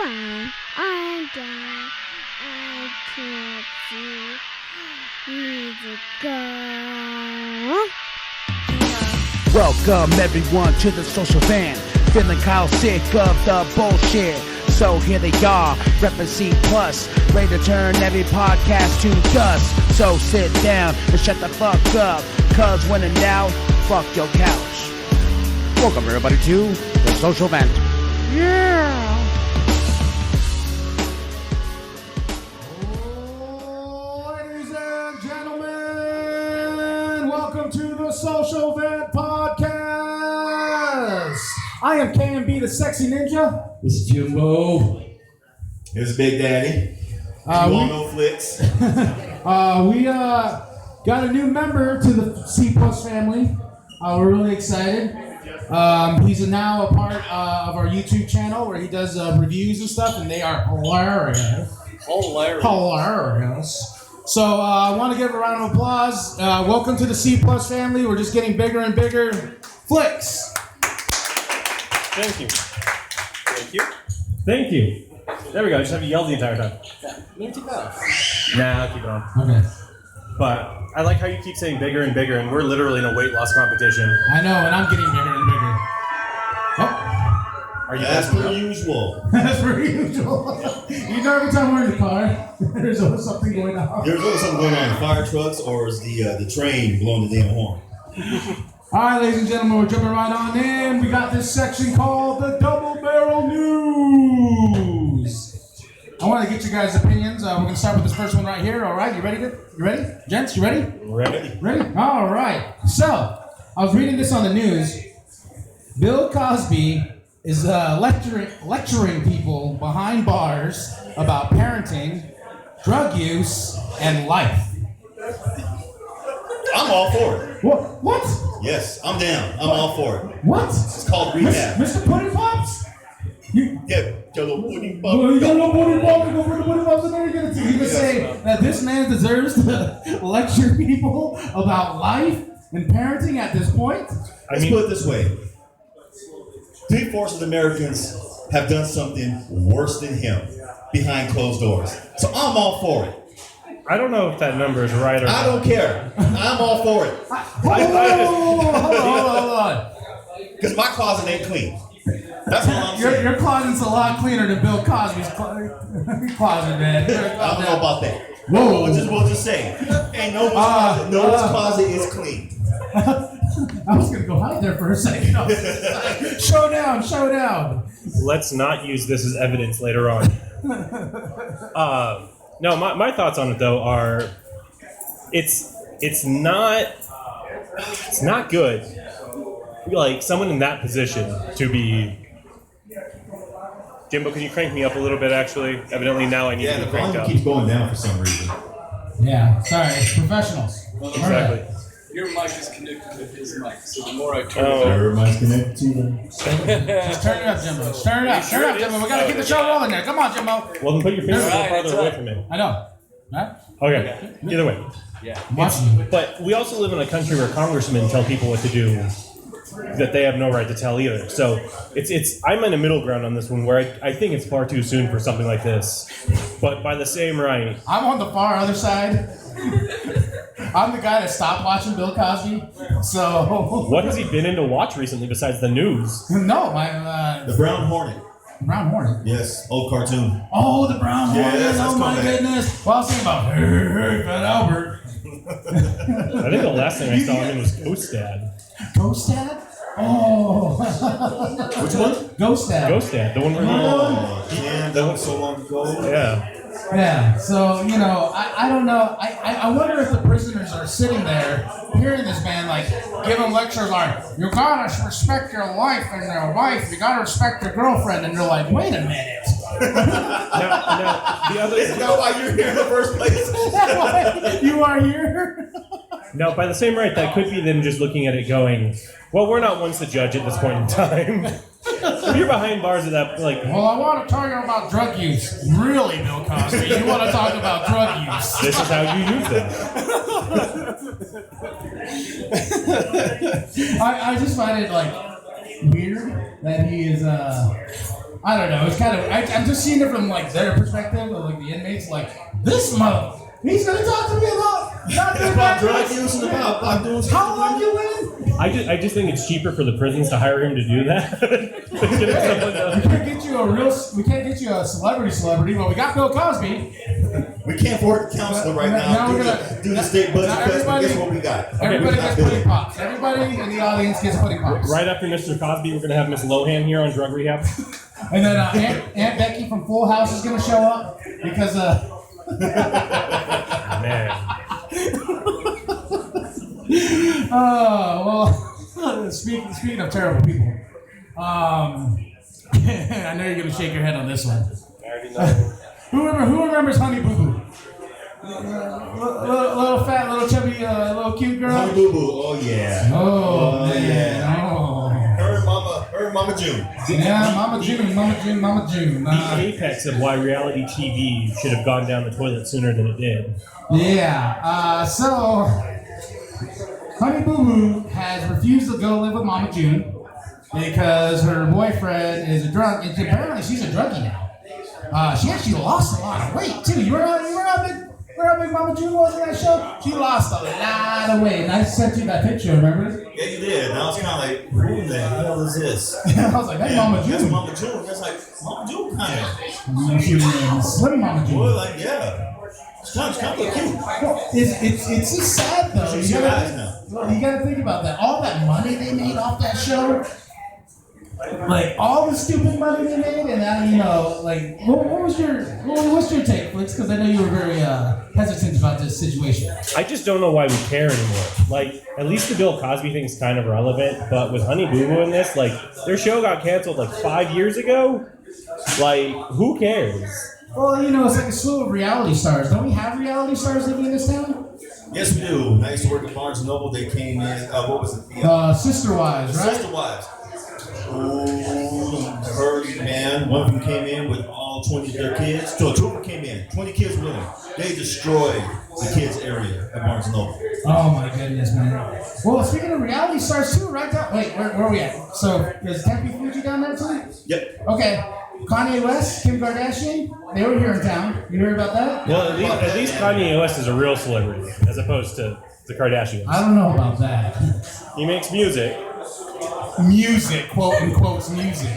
Goodbye. I'm done. I can't see. Need to go. Welcome everyone to the social van. Feeling Kyle sick of the bullshit. So here they are, reppin' C+, ready to turn every podcast to dust. So sit down and shut the fuck up, cause when in doubt, fuck your couch. Welcome everybody to the social vent. Yeah! Ladies and gentlemen, welcome to the Social Vent Podcast. I am KMB, the Sexy Ninja. This is Jimbo. It's Big Daddy. You all know FLIX. We got a new member to the C family. We're really excited. He's now a part of our YouTube channel where he does reviews and stuff, and they are hilarious. So I want to give a round of applause. Welcome to the C family. We're just getting bigger and bigger. FLIX. Thank you. Thank you. Thank you. There we go. I just have to yell the entire time. Nah, I'll keep it on. Okay. But I like how you keep saying bigger and bigger, and we're literally in a weight loss competition. I know, and I'm getting bigger and bigger. Oh. Are you As per usual. That's per usual. You know, every time we're in the car, there's always something going on. There's always something going on. The fire trucks or is the train blowing the damn horn. All right, ladies and gentlemen, we're jumping right on in. We got this section called the Double Barrel News. I want to get you guys' opinions. We're going to start with this first one right here. All right, you ready? Gents, you ready? Ready. Ready? All right. So, I was reading this on the news. Bill Cosby is lecturing people behind bars about parenting, drug use, and life. I'm all for it. What? Yes, I'm down. I'm all for it. What? It's called rehab. Mr. Pudding Pops? Yeah, your little pudding pop. Well, you got no Pudding Pops, you go for the Pudding Pops, and then you're going to say that this man deserves to lecture people about life and parenting at this point? Let's put it this way. 3/4 of the Americans have done something worse than him behind closed doors. So I'm all for it. I don't know if that number is right or not. I don't care. I'm all for it. Hold on. Because my closet ain't clean. That's what I'm saying. Your closet's a lot cleaner than Bill Cosby's closet, man. I don't know about that. Whoa. We'll just say. Ain't no one's closet is clean. I was going to go hide there for a second. Showdown. Let's not use this as evidence later on. No, my thoughts on it though are, it's not good. Like someone in that position to be. Jimbo, can you crank me up a little bit? Actually, evidently now I need to be the cranked volume up. keeps going down for some reason. Yeah, sorry, it's professionals. Exactly. Your mic is connected to his mic, so the more I turn it Everybody's connected to them. Just turn it up, Jimbo. Turn it up, Jimbo. We gotta keep the show rolling there. Come on, Jimbo. Well, then put your finger a little Alright, farther it's away alright. from me. I know. Right? Okay. Either way. yeah. I'm watching you. But we also live in a country where congressmen tell people what to do that they have no right to tell either. So it's I'm in a middle ground on this one where I think it's far too soon for something like this. But by the same right, I'm on the far other side. I'm the guy that stopped watching Bill Cosby. So what has he been in to watch recently besides the news? no, my The Brown Hornet. Brown Hornet. Yes, old cartoon. Oh, the Brown Hornet. Yes, that's Oh my coming back. goodness. Well, I was thinking about hey, Fat Albert. I think the last thing I saw him in was Ghost Dad. Ghost Dad? Oh. Which one? Ghost Dad. Ghost Dad, the one where Oh, damn, that was so long ago. yeah. Yeah, so, you know, I don't know. I wonder if the prisoners are sitting there hearing this man, like, give them lectures like, you gotta respect your life and your wife, you gotta respect your girlfriend, and they're like, wait a minute. Now the other. Isn't that why you're here in the first place? You are here? Now, by the same right, that could be them just looking at it going, well, we're not ones to judge at this point in time. If you're behind bars at that, like... Well, I want to tell you about drug use. Really, Bill Cosby? You want to talk about drug use? This is how you use them. I just find it, like, weird that he is, I don't know. It's kind of. I'm just seeing it from like their perspective, of like the inmates. Like this mother, he's gonna talk to me about not doing About drug that. use and about doing How long you in? I just think it's cheaper for the prisons to hire him to do that. We can't get you a we can't get you a celebrity, but we got Bill Cosby. We can't afford a counselor right now. Do the state budget cuts, but guess what we got? Everybody gets pudding pops. Everybody in the audience gets pudding pops. Right after Mr. Cosby, we're gonna have Miss Lohan here on drug rehab. And then Aunt Becky from Full House is gonna show up because Man. well, speaking of terrible people, I know you're gonna shake your head on this one. I already know. Who remembers Honey Boo Boo? Little fat, little chubby, little cute girl. Honey Boo Boo, oh yeah. Oh man, yeah. oh. Her and Mama June. Yeah, Mama June. The apex of why reality TV should have gone down the toilet sooner than it did. Yeah. So Honey Boo Boo has refused to go live with Mama June because her boyfriend is a drunk. And apparently she's a druggie now. She actually lost a lot of weight too. You remember how big Mama June was in that show? She lost a lot of weight. And I sent you that picture, remember? Yeah, you did. And I was kind of like, who the hell is this? I was like, that's Mama June. That's Mama June. That's like, Mama June kind of. Slim Mama June. Boy, like, yeah. It's kind of cute. It's just sad though. She's your eyes now. You gotta think about that. All that money they made off that show. Like all the stupid money they made, and now like what's your take, Flix? Because I know you were very hesitant about this situation. I just don't know why we care anymore. Like, at least the Bill Cosby thing's kind of relevant, but with Honey Boo Boo in this, like, their show got canceled like 5 years ago. Like, who cares? Well, it's like a slew of reality stars. Don't we have reality stars living in this town? Yes, we do. When I used to work at Barnes & Noble, they came in, what was it? Sister Wives, right? Sister Wives. Oh, heard man. One of them came in with all 20 of their kids. So two of them came in. 20 kids with them. They destroyed the kids' area at Barnes & Noble. Oh my goodness, man. Well, speaking of reality stars too, right down. Wait, where are we at? So is Tempe Fuji down there too? Yep. Okay. Kanye West, Kim Kardashian, they were here in town. You heard about that? Well, at least Kanye West is a real celebrity, as opposed to the Kardashians. I don't know about that. He makes music. Music, quote unquote, music.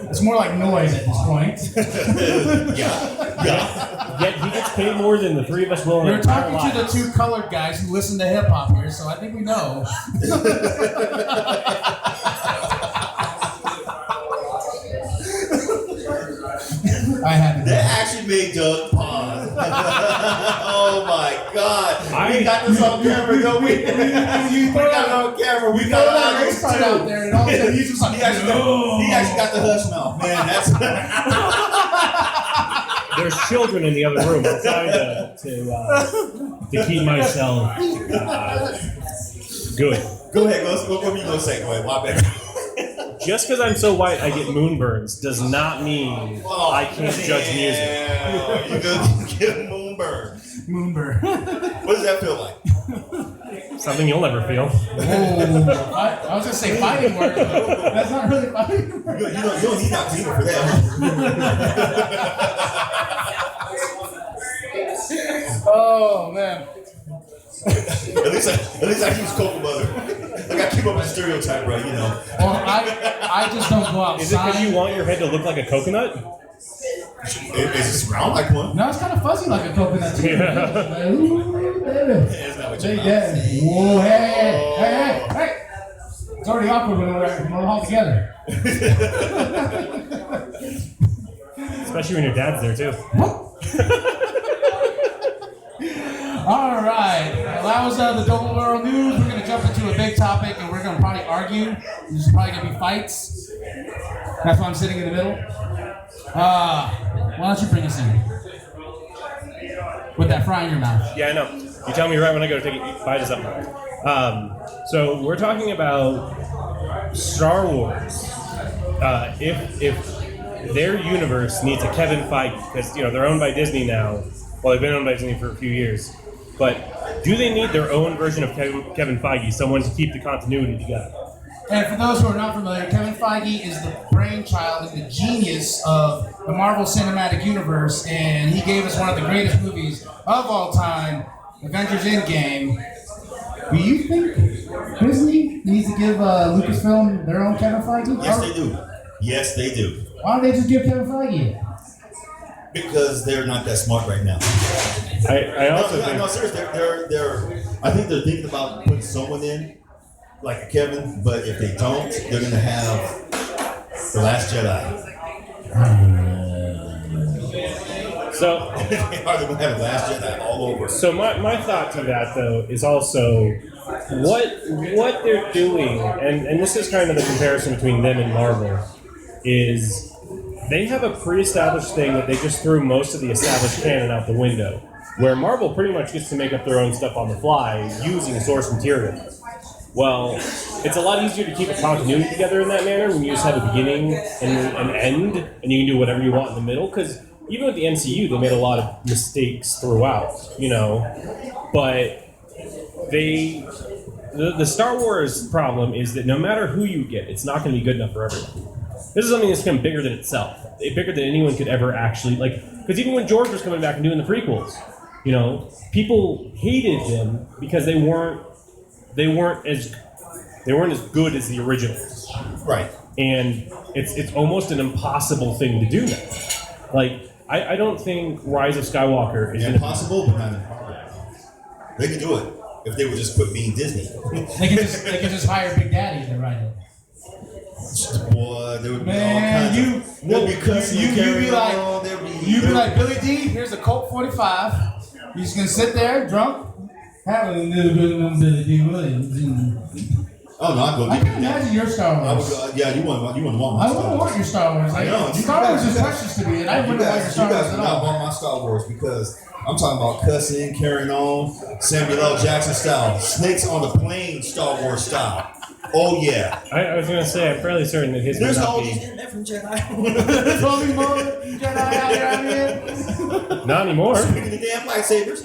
It's more like noise at this point. Yeah. Yet he gets paid more than the three of us will in We're our entire talking to the lives. two colored guys who listen to hip hop here, so I think we know. I had to. That actually made Doug pause. Oh my God. We got this on camera, don't we? We got it on camera. We got that it race card out there, and all of a sudden he's just like, he actually got the hush mouth. Man, that's... There's children in the other room. I'm trying to keep myself good. Go ahead. What were you going to say? Go ahead. My bad. Just because I'm so white I get moonburns does not mean I can't judge music. You're going to get moonburn. Moonbird. What does that feel like? Something you'll never feel. Oh, I was going to say fighting word. That's not really fighting word. You don't need Octavia for that. Oh, man. At least I use cocoa butter. Like I keep up the stereotype, right? Well, I just don't go outside. Is it because you want your head to look like a coconut? It's round like one. No, it's kind of fuzzy like a coconut too. Yeah. Ooh, baby. It's not what you Yeah. Whoa, hey. It's already awkward when we're all together. Especially when your dad's there too. All right. Well, that was the Double World News. We're going to jump into a big topic, and we're going to probably argue. There's probably going to be fights. That's why I'm sitting in the middle. Why don't you bring us in? With that fry in your mouth. Yeah, I know. You tell me right when I go to take a bite of something. So we're talking about Star Wars. If their universe needs a Kevin Feige, because they're owned by Disney now. Well, they've been owned by Disney for a few years. But do they need their own version of Kevin Feige, someone to keep the continuity together? And for those who are not familiar, Kevin Feige is the brainchild and the genius of the Marvel Cinematic Universe, and he gave us one of the greatest movies of all time, Avengers Endgame. Do you think Disney needs to give Lucasfilm their own Kevin Feige? Yes, they do. Yes, they do. Why don't they just give Kevin Feige? Because they're not that smart right now. I also think no, seriously, I think they're thinking about putting someone in, like a Kevin, but if they don't, they're gonna have The Last Jedi. so. They're gonna have The Last Jedi all over. So my thought to that though is also what they're doing, and this is kind of the comparison between them and Marvel, is they have a pre-established thing that they just threw most of the established canon out the window, where Marvel pretty much gets to make up their own stuff on the fly using source material. Well, it's a lot easier to keep a continuity together in that manner when you just have a beginning and an end, and you can do whatever you want in the middle, because even with the MCU, they made a lot of mistakes throughout, but the Star Wars problem is that no matter who you get, it's not going to be good enough for everyone. This is something that's become bigger than itself. It's bigger than anyone could ever actually, because even when George was coming back and doing the prequels, people hated them because they weren't as good as the originals. Right. And it's almost an impossible thing to do now. I don't think Rise of Skywalker is impossible, but not impossible. They can do it if they would just quit being Disney. They can just hire Big Daddy to write it. Boy, there would be all kinds you'd be like, Billy D, here's a Colt 45. You're just gonna sit there drunk, have a little bit of Billy D. Williams. Oh no, I'd go. I can imagine your Star Wars. You wouldn't want my I Star wouldn't Wars. want your Star Wars. Star Wars is precious to me, and I wouldn't want your Star Wars at You guys do not all. want my Star Wars because I'm talking about cussing, carrying on, Samuel L. Jackson style, snakes on the plane, Star Wars style. Oh yeah. I was gonna say I'm fairly certain that his There's would all not these be. different Jedi. There's only more Jedi out here. Not anymore. Speaking of damn lightsabers.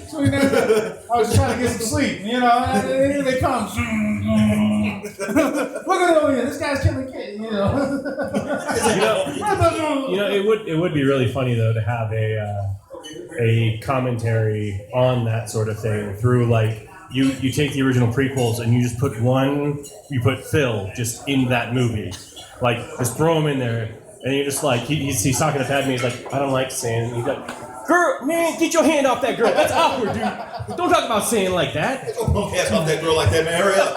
I was trying to get some sleep, and here they come. Look at over here. This guy's killing kids, It would be really funny though to have a commentary on that sort of thing through you take the original prequels and you just put Phil just in that movie, just throw him in there, and you're just he's talking to Padme, he's like, I don't like saying, he's like, girl, man, get your hand off that girl, that's awkward, dude. Don't talk about saying like that. Get your punk ass off that girl like that, man. Hurry up.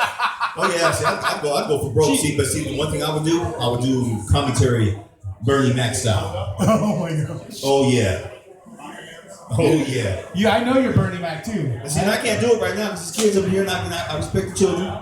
Oh yeah, see, I'd go for broke. See, the one thing I would do commentary Bernie Mac style. Oh my gosh. Oh yeah. Oh yeah. Yeah, I know you're Bernie Mac too. See, I can't do it right now because there's kids over here, and I respect the children.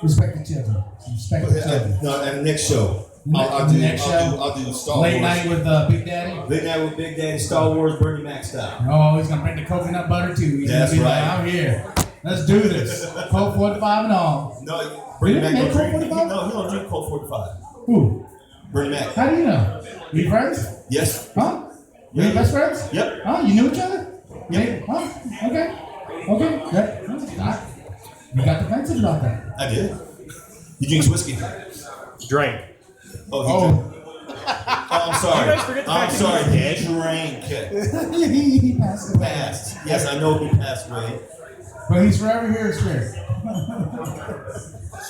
Respect the children. Respect the children. No, at the next show. I'll do Star Wars. Late night with Big Daddy. Late night with Big Daddy, Star Wars, Bernie Mac style. Oh, he's gonna bring the coconut butter too. He's That's gonna be right. like, I'm here. Let's do this. Colt 45 and all. No, Bernie Mac make don't Colt drink. 45? No, he don't drink Colt 45. Who? Bernie Mac. How do you know? We friends? Yes. Huh? We best friends? Yep. Huh? You knew each other? Yep. Huh? Okay. Yep. You got defensive about that. I did. He drinks whiskey. Drank. Oh, I'm sorry. You guys forget the I'm fact sorry. that He drank. He passed away. Passed. Yes, I know he passed away. But he's forever here in spirit.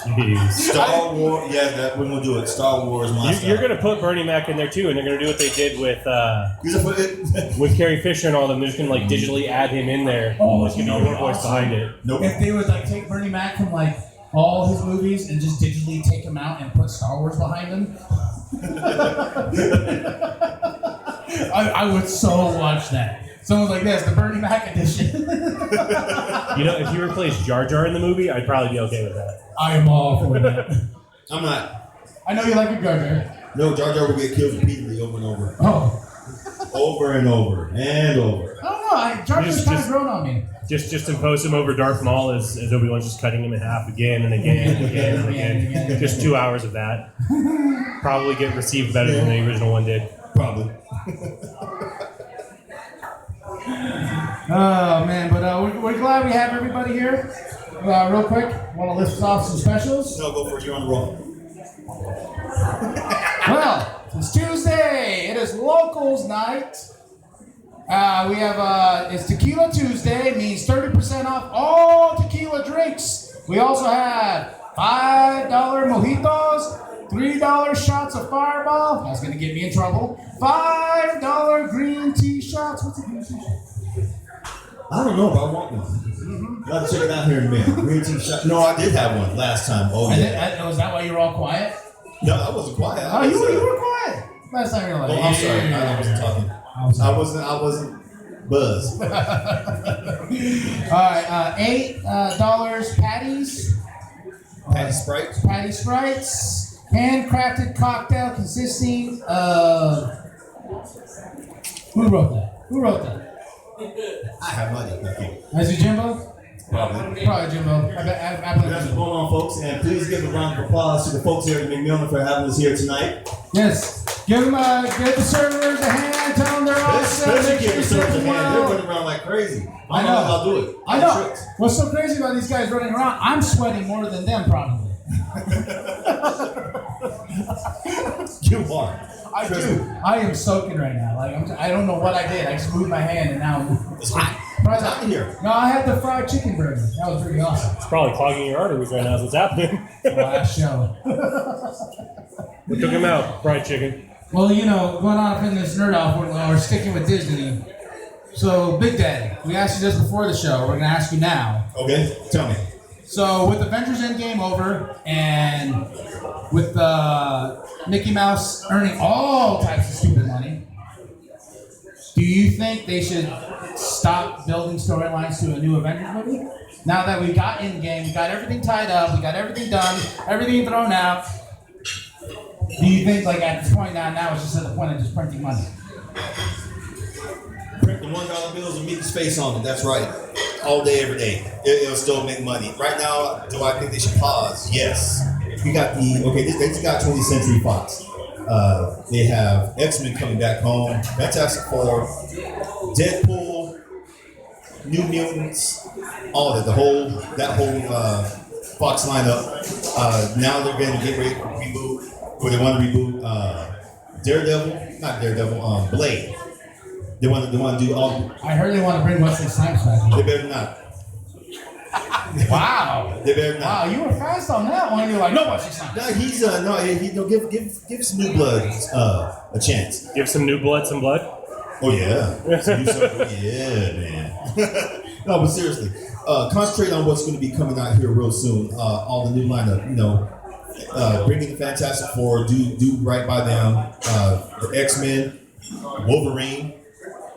Jeez. Star Wars. Yeah, we're gonna do it. Star Wars. You're gonna put Bernie Mac in there too, and they're gonna do what they did with it. with Carrie Fisher and all them. They're just gonna digitally add him in there. Oh, Give you your voice behind it. Nope. If they would take Bernie Mac from all his movies and just digitally take him out and put Star Wars behind him, I would so watch that. Someone's like, "That's the Bernie Mac edition." If you replaced Jar Jar in the movie, I'd probably be okay with that. I am all for that. I'm not. I know you like your Jar Jar. No, Jar Jar will get killed repeatedly over and over. Oh. Over and over and over. I don't know. Jar Jar's kind of grown on me. Just impose him over Darth Maul as Obi-Wan's just cutting him in half again and again and again and again. Just 2 hours of that. Probably get received better than the original one did. Probably. Oh man, but we're glad we have everybody here. Real quick, want to list off some specials? No, go for it. You're on the roll. Well, it's Tuesday. It is locals night. We have it's Tequila Tuesday, means 30% off all tequila drinks. We also have $5 mojitos, $3 shots of Fireball. That's gonna get me in trouble. $5 green tea shots. What's a green tea shot? I don't know, but I want one. Gotta check it out here in a minute. Green tea shot. No, I did have one last time. Oh, yeah. Was that why you were all quiet? No, I wasn't quiet. Oh, you were quiet. Last time you were like, oh, I'm sorry. yeah. I wasn't talking. I wasn't buzzed. All right, $8 patties. Patty Sprites. Handcrafted cocktail consisting of. Who wrote that? I have money. Thank you. Is it Jimbo? Probably. Jimbo. I That's what's going on, folks. And please give a round of applause to the folks here at McMillan for having us here tonight. Yes. Give the servers a hand. Tell them they're awesome. Especially give the servers a hand. They're running around like crazy. I know. I'll do it. I know. What's so crazy about these guys running around? I'm sweating more than them, probably. You are. I do. I am soaking right now. Like I don't know what I did. I just moved my hand and now It's hot. It's hot in here. No, I had the fried chicken burger. That was pretty awesome. It's probably clogging your arteries right now. Is what's happening. Last show. We took him out. Fried chicken. Well, going on up in this nerd off, we're sticking with Disney. So, Big Daddy, we asked you this before the show. We're going to ask you now. Okay, tell me. So, with Avengers Endgame over, and with Mickey Mouse earning all types of stupid money, do you think they should stop building storylines to a new Avengers movie? Now that we got Endgame, we got everything tied up, we got everything done, everything thrown out. Do you think, at this point now it's just at the point of just printing money? Print the $1 bills and Mickey's face on it. That's right. All day, every day. It'll still make money. Right now, do I think they should pause? Yes. We got they got 20th Century Fox. They have X-Men coming back home. Fantastic Four, Deadpool, New Mutants, all of it. That whole Fox lineup. Now they're going to get ready to reboot. Or they want to reboot Blade. They want to do all. I heard they want to bring Wesley Snipes back. They better not. Wow. They better not. Wow, you were fast on that one. You're like, no Wesley Snipes. No, give some new blood a chance. Give some new blood some blood. Oh yeah. Yeah, man. No, but seriously, concentrate on what's going to be coming out here real soon. All the new lineup, bringing the Fantastic Four, do right by them. The X-Men, Wolverine,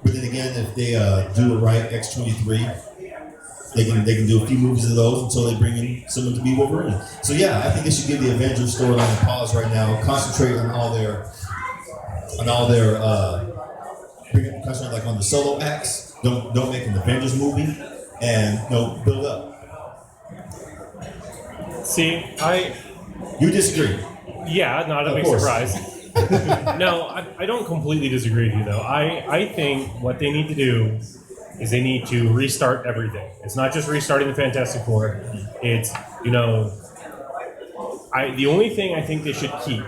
but then again, if they do it right, X-23, they can do a few movies of those until they bring in someone to be Wolverine. So yeah, I think they should give the Avengers storyline a pause right now. Concentrate on all their concentrate on the solo acts. Don't make an Avengers movie, and build up. See, You disagree? Yeah, not a big surprise. No, I don't completely disagree with you, though. I think what they need to do is they need to restart everything. It's not just restarting the Fantastic Four. It's, the only thing I think they should keep,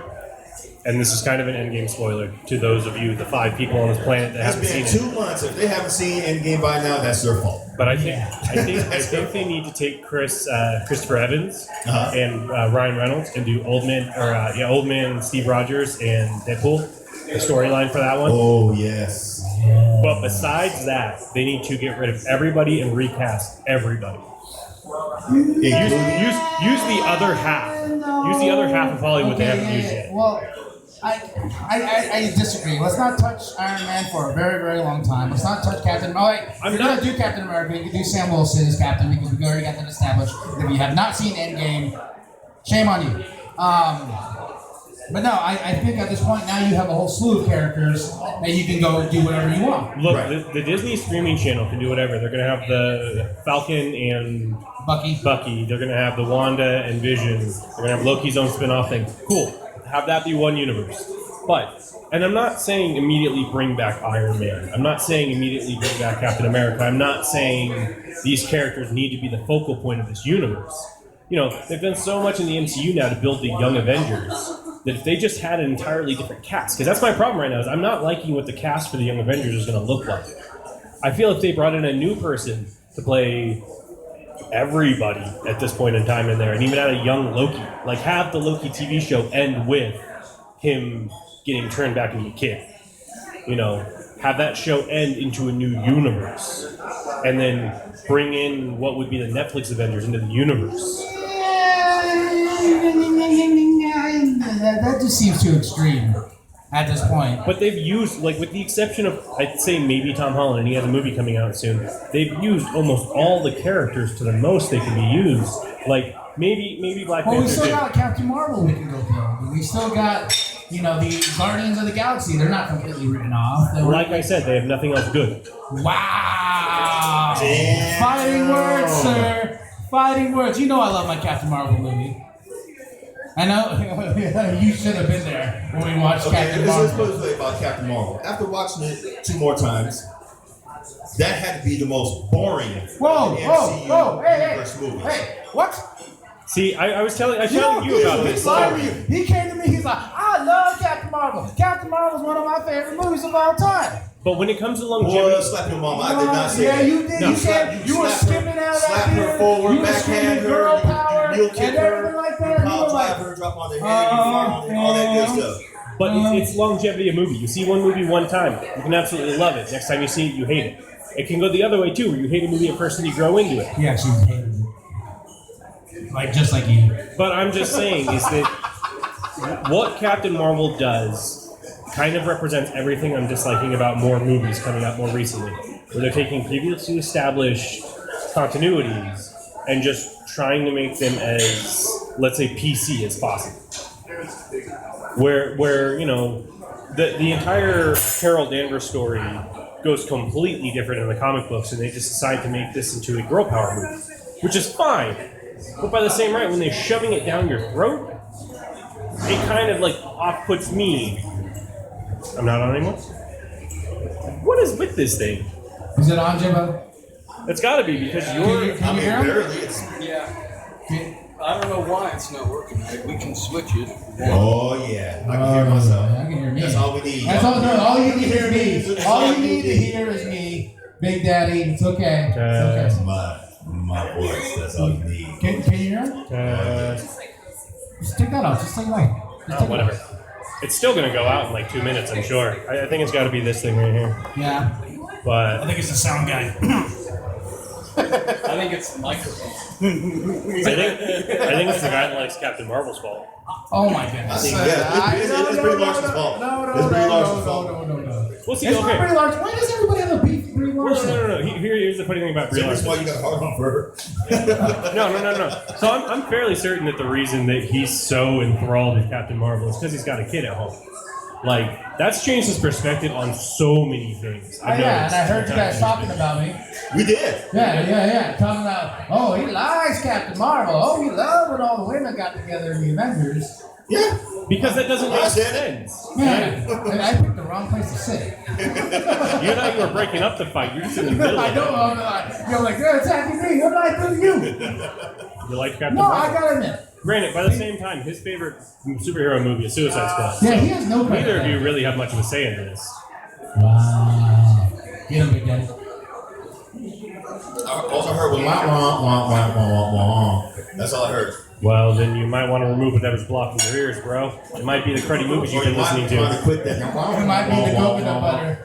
and this is kind of an Endgame spoiler to those of you, the 5 people on this planet that haven't seen it. It's been 2 months. If they haven't seen Endgame by now, that's their fault. But I think they need to take Christopher Evans and Ryan Reynolds and do Old Man Steve Rogers and Deadpool, the storyline for that one. Oh yes. But besides that, they need to get rid of everybody and recast everybody. Use the other half. Use the other half of Hollywood they haven't used yet. Well, I disagree. Let's not touch Iron Man for a very, very long time. Let's not touch Captain America. If you're going to do Captain America, you can do Sam Wilson as Captain because we already got that established. If you have not seen Endgame, shame on you. But no, I think at this point now you have a whole slew of characters that you can go do whatever you want. Look, the Disney streaming channel can do whatever. They're going to have the Falcon and Bucky. They're going to have the Wanda and Vision. They're going to have Loki's own spin-off thing. Cool. Have that be one universe. And I'm not saying immediately bring back Iron Man. I'm not saying immediately bring back Captain America. I'm not saying these characters need to be the focal point of this universe. they've done so much in the MCU now to build the Young Avengers that if they just had an entirely different cast, because that's my problem right now, is I'm not liking what the cast for the Young Avengers is going to look like. I feel if they brought in a new person to play everybody at this point in time in there, and even add a young Loki, like have the Loki TV show end with him getting turned back into a kid. Have that show end into a new universe, and then bring in what would be the Netflix Avengers into the universe. That just seems too extreme at this point. But they've used, with the exception of, I'd say maybe Tom Holland, and he has a movie coming out soon, they've used almost all the characters to the most they can be used. Maybe Black Panther. Well, we still got Captain Marvel we can go through. We still got, the Guardians of the Galaxy. They're not completely written off. Like I said, they have nothing else good. Wow! Damn. Fighting words, sir. Fighting words. I love my Captain Marvel movie. I know you should have been there when we watched Captain Marvel. Let's put it this way about Captain Marvel. After watching it 2 more times, that had to be the most boring MCU universe movie. Hey, what? See, I was telling you about this. He came to me, he's like, I love Captain Marvel. Captain Marvel is one of my favorite movies of all time. But when it comes to longevity... Boy, slap your mama. I did not say that. Yeah, you did. No, you said you were skipping out of that. Slap her forward, backhand her, girl power, you'll kick and everything like that. I'll drive her, drop on the head, all that good stuff. But it's longevity of movie. You see one movie one time, you can absolutely love it. Next time you see it, you hate it. It can go the other way too, where you hate a movie at first and you grow into it. Yeah, she hated it. Just like you. But I'm just saying is that what Captain Marvel does kind of represents everything I'm disliking about more movies coming out more recently, where they're taking previously established continuities and just trying to make them as, let's say, PC as possible. Where the entire Carol Danvers story goes completely different in the comic books, and they just decide to make this into a girl power movie, which is fine. But by the same right, when they're shoving it down your throat, it kind of off-puts me. I'm not on anymore? What is with this thing? Is it on, Jimbo? It's got to be, because you're... Can you hear him? Yeah. I don't know why it's not working. We can switch it. Oh, yeah. I can hear myself. I can hear me. That's all we need. That's all, no, all you need to hear me. All you need to hear is me. Big Daddy. It's okay. It's okay. My voice. That's all you need. Can you hear him? Just take that off. Just take it away. Whatever. It's still going to go out in 2 minutes, I'm sure. I think it's got to be this thing right here. Yeah. But I think it's the sound guy. I think it's the microphone. I think it's the guy that likes Captain Marvel's fault. Oh my goodness. It's pretty large fault. It's pretty large fault. No. We'll see. It's Okay. not Brie Larson. Why does everybody have a beef with Brie Larson? No. Here's the funny thing about Brie That's why Larson. you got a hard on for her. No. So I'm fairly certain that the reason that he's so enthralled with Captain Marvel is because he's got a kid at home. That's changed his perspective on so many things. And I heard you guys talking about me. We did. Yeah. Talking about, he likes Captain Marvel. He loved when all the women got together in the Avengers. Yeah. Because that doesn't make said sense. Man, and I picked the wrong place to sit. You and I were breaking up the fight. You're just in the middle. I know. You're like, you're attacking me. What did I do to you? You like Captain No, Marvel? I gotta admit. Granted, by the same time, his favorite superhero movie is Suicide Squad. Yeah, he has no credit. Neither of you really have much of a say in this. Wow. Get him, Big Daddy. I also heard wah. That's all I heard. Well, then you might want to remove whatever's blocking your ears, bro. It might be the cruddy movies you've been listening to. to. Quit that. It might be the coconut butter.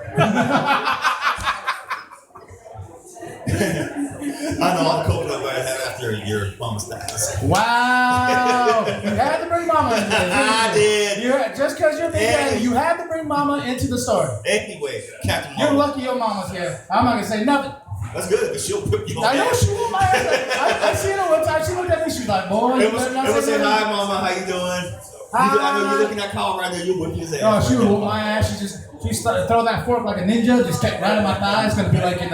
I know all the coconut butter I had after your mama's dies. Wow. You had to bring Mama into this. I did. Just because you're Big Daddy, you had to bring Mama into the story. Anyway, Captain You're Marvel. lucky your Mama's here. I'm not going to say nothing. That's good, because she'll put you on. I know she whooped my ass. I seen her one time. She looked at me. She was like, boy, you better not say saying, nothing. hi, Mama, how you doing? I know you're looking at Kyle right there. You'll whip his ass. Oh, she would whoop my ass. She started throw that fork like a ninja, just kept right in my thigh. It's gonna be like in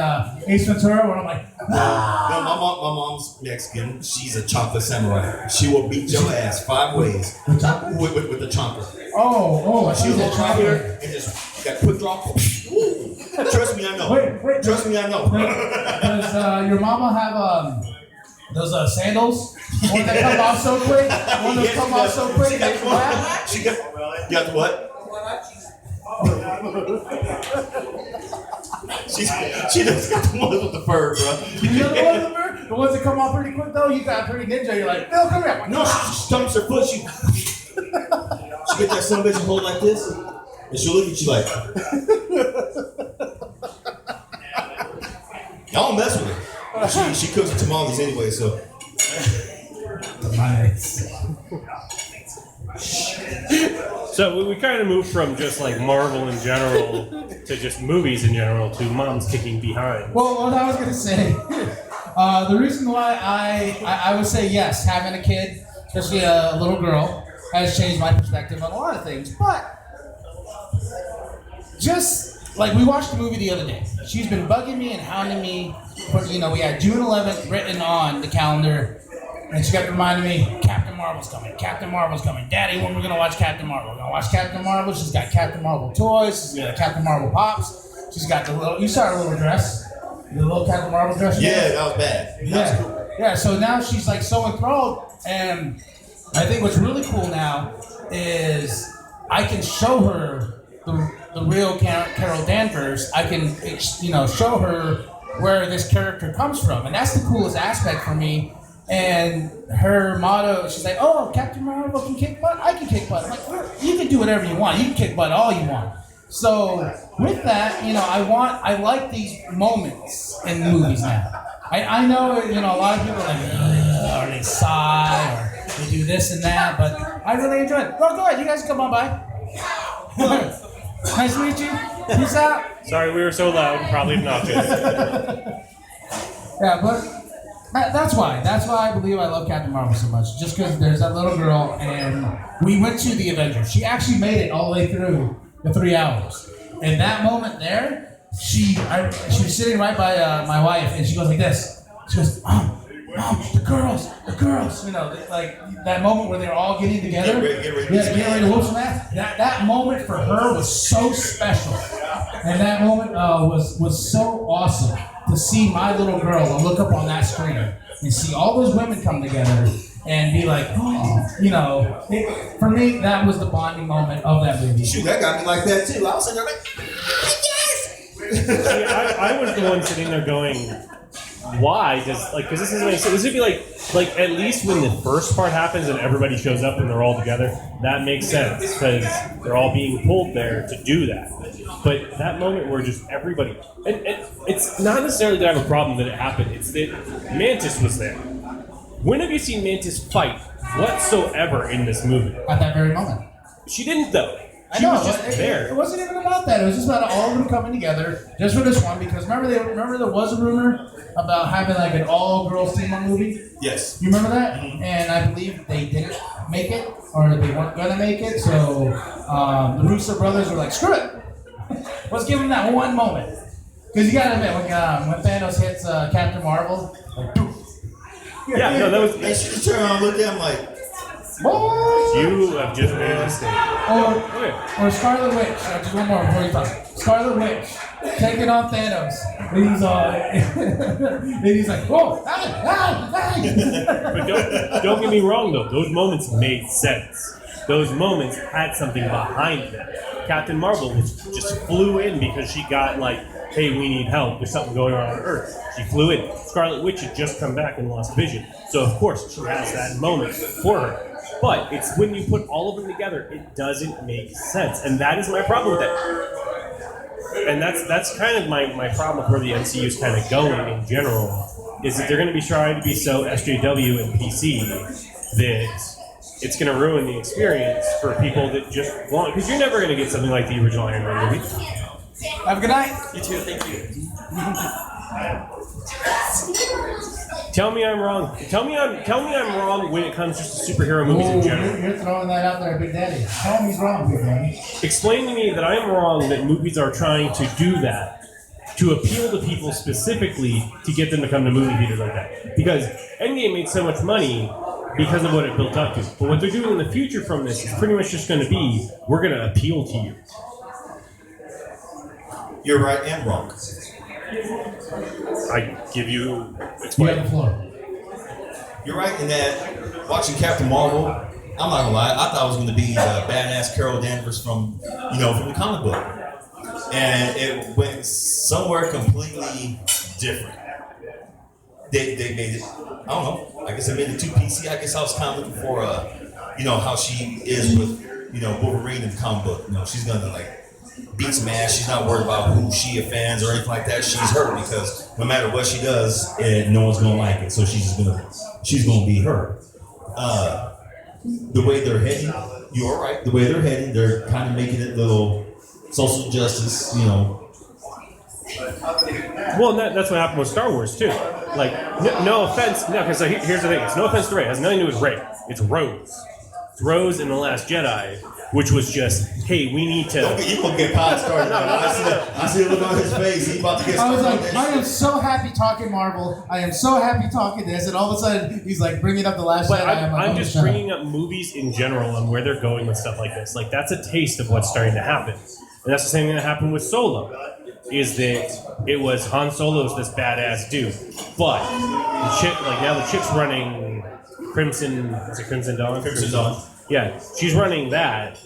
Ace Ventura, where I'm like, No, my mom's Mexican. She's a chocolate samurai. She will beat your ass 5 ways with the chomper. She's She'll a hold right chopper. here and just that quick drop. Trust me, I know. Wait. Trust me, I know. Does your mama have Those sandals, one that come off so quick, one that come off so quick. You got the what? She does got the ones with the fur, bro. You know the ones with the fur? The ones that come off pretty quick though. You got pretty ninja. You're like, no, come here. No, she stumps her foot. She get that son of a bitch and hold like this, and she'll look at you like, don't mess with her. She cooks tamales anyway, so. So we kind of moved from just like Marvel in general to just movies in general to moms kicking behind. Well, what I was gonna say, the reason why I would say yes, having a kid, especially a little girl, has changed my perspective on a lot of things. But just like we watched the movie the other day, she's been bugging me and hounding me. But we had June 11th written on the calendar, and she kept reminding me, Captain Marvel's coming. Captain Marvel's coming. Daddy, when we're gonna watch Captain Marvel? We're gonna watch Captain Marvel. She's got Captain Marvel toys. She's got Captain Marvel pops. She's got the little. You saw her little dress, the little Captain Marvel dress. Yeah, that was bad. That was cool. Yeah. So now she's like so enthralled, and I think what's really cool now is I can show her the real Carol Danvers. I can show her where this character comes from, and that's the coolest aspect for me. And her motto, she's like, "Oh, Captain Marvel can kick butt. I can kick butt." I'm like, you can do whatever you want. You can kick butt all you want. So with that, I like these moments in movies now. I know, a lot of people are like, or they sigh, or they do this and that, but I really enjoy it. Go ahead. You guys come on by. Nice to meet you. Peace out. Sorry, we were so loud, probably obnoxious. Yeah, but that's why I believe I love Captain Marvel so much. Just because there's that little girl, and we went to the Avengers. She actually made it all the way through the 3 hours. And that moment there, she was sitting right by my wife, and she goes like this. She goes, Mom, the girls. Like that moment where they're all getting together. Get ready to whoop some ass. That moment for her was so special. And that moment was so awesome to see my little girl look up on that screen and see all those women come together and be like, for me, that was the bonding moment of that movie. Shoot, that got me like that too. I was sitting there like, yes! I was the one sitting there going, why because this is this would be like at least when the first part happens and everybody shows up and they're all together, that makes sense because they're all being pulled there to do that. But that moment where just everybody, and it's not necessarily that I have a problem that it happened, it's that Mantis was there. When have you seen Mantis fight whatsoever in this movie? At that very moment. She didn't though. I know, was just there. It wasn't even about that. It was just about all of them coming together just for this one. Because remember there was a rumor about having like an all-girls team on movie? Yes. You remember that? Mm-hmm. And I believe they didn't make it, or they weren't going to make it. So the Russo brothers were like, screw it. Let's give them that one moment. Because you got to admit, when Thanos hits Captain Marvel, like, poof. Yeah, no, that was... And she just turned around and looked at him like, you have just made a mistake. Or Scarlet Witch. Just one more before you talk. Scarlet Witch taking on Thanos. And he's like, whoa, But don't get me wrong though. Those moments made sense. Those moments had something behind them. Captain Marvel just flew in because she got like, hey, we need help. There's something going on Earth. She flew in. Scarlet Witch had just come back and lost Vision. So of course she has that moment for her. But it's when you put all of them together, it doesn't make sense. And that is my problem with it. And that's kind of my problem with where the MCU is kind of going in general, is that they're going to be trying to be so SJW and PC that it's going to ruin the experience for people that just want, because you're never going to get something like the original Iron Man movie. Have a good night. You too, thank you. Tell me I'm wrong. Tell me I'm wrong when it comes just to superhero movies in general. You're throwing that out there, Big Daddy. Tell him he's wrong, Big Daddy. Explain to me that I'm wrong that movies are trying to do that, to appeal to people specifically to get them to come to movie theaters like that. Because Endgame made so much money because of what it built up to. But what they're doing in the future from this is pretty much just going to be, we're going to appeal to you. you're right and wrong. I give you... You have the floor. you're right in that watching Captain Marvel, I'm not gonna lie, I thought it was gonna be the badass Carol Danvers from the comic book, and it went somewhere completely different. They made it. I don't know. I guess they made it too PC. I guess I was kind of looking for how she is with Wolverine in the comic book. She's gonna like beat some ass. She's not worried about who she offends or anything like that. She's her because no matter what she does, no one's gonna like it. So she's gonna be her. The way they're heading, you're right. The way they're heading, they're kind of making it a little social justice. Well, that's what happened with Star Wars too. Like, no offense, because here's the thing: it's no offense to Rey. It has nothing to do with Rey. It's Rose. It's Rose in The Last Jedi, which was just, hey, we need to. You gonna get pod started? I see the look on his face. He's about to get started. I was like, I am so happy talking Marvel. I am so happy talking this, and all of a sudden he's like bringing up The Last Jedi. I'm just bringing up movies in general and where they're going with stuff like this. Like, that's a taste of what's starting to happen, and that's the same thing that happened with Solo. Is that it was Han Solo's this badass dude, but now the chick's running Crimson. Is it Crimson Dawn? Crimson Dawn. Yeah, she's running that,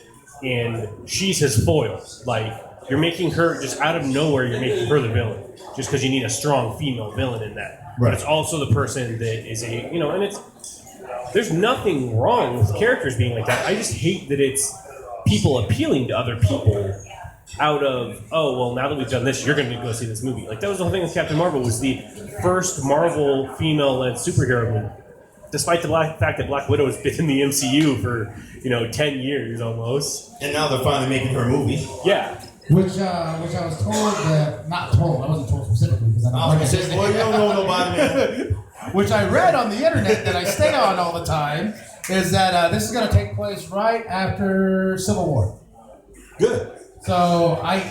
and she's his foil. Like, you're making her just out of nowhere. You're making her the villain just because you need a strong female villain in that. Right. But it's also the person that is and it's. There's nothing wrong with characters being like that. I just hate that it's people appealing to other people. Out of, now that we've done this, you're going to go see this movie. Like, that was the whole thing with Captain Marvel, was the first Marvel female-led superhero movie. Despite the fact that Black Widow has been in the MCU for, 10 years almost. And now they're finally making her movie. Yeah. Which I was told not told, I wasn't told specifically because I don't like it. Well, you don't know nobody, man. Which I read on the internet that I stay on all the time, is that this is going to take place right after Civil War. Good. So I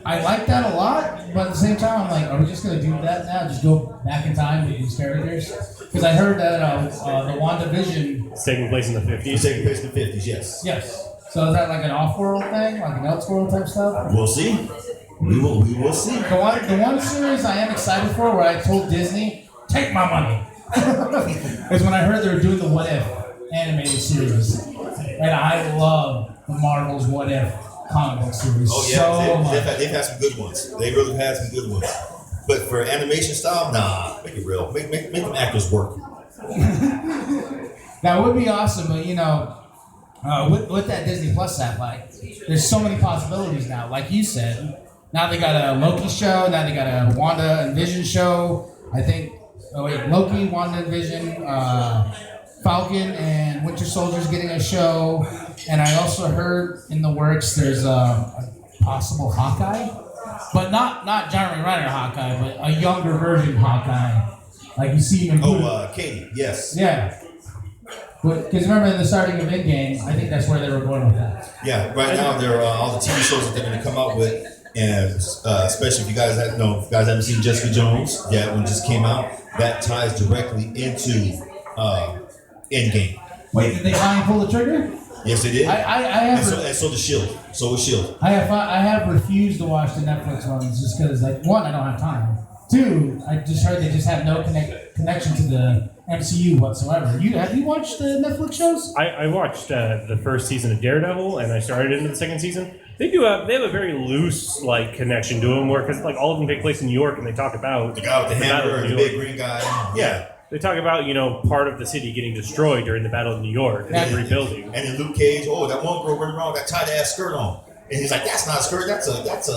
like that a lot, but at the same time, I'm like, are we just going to do that now? Just go back in time with these characters? Because I heard that the WandaVision... It's taking place in the 50s? It's taking place in the 50s, yes. Yes. So is that like an off-world thing? Like an Elseworld type stuff? We'll see. We will see. The one series I am excited for, where I told Disney, take my money, is when I heard they were doing the What If animated series. And I love the Marvel's What If comic book series. Oh yeah, they've had some good ones. They really had some good ones. But for animation style, nah, make it real. Make them actors work. That would be awesome, but with that Disney Plus satellite, there's so many possibilities now. Like you said, now they got a Loki show. Now they got a Wanda and Vision show. I think. Loki, Wanda and Vision, Falcon and Winter Soldier's getting a show. And I also heard in the works there's a possible Hawkeye, but not Jeremy Renner Hawkeye, but a younger version Hawkeye, like you see him. Katie, yes. Yeah. Because remember in the starting of Endgame, I think that's where they were going with that. Yeah, right now there are all the TV shows that they're going to come out with, and especially if you guys haven't seen Jessica Jones, that one just came out. That ties directly into Endgame. Wait, did they finally pull the trigger? Yes, they did. I have. And so the Shield. So was Shield. I have refused to watch the Netflix ones just because, like, one, I don't have time. Two, I just heard they just have no connection to the MCU whatsoever. Have you watched the Netflix shows? I watched the first season of Daredevil, and I started into the second season. They have a very loose connection to them, where because all of them take place in New York, and they talk about the guy with the hammer and the big green guy. Yeah. They talk about, part of the city getting destroyed during the Battle of New York and rebuilding. And then Luke Cage, that one girl running around with that tight-ass skirt on. And he's like, that's not a skirt, that's a... That's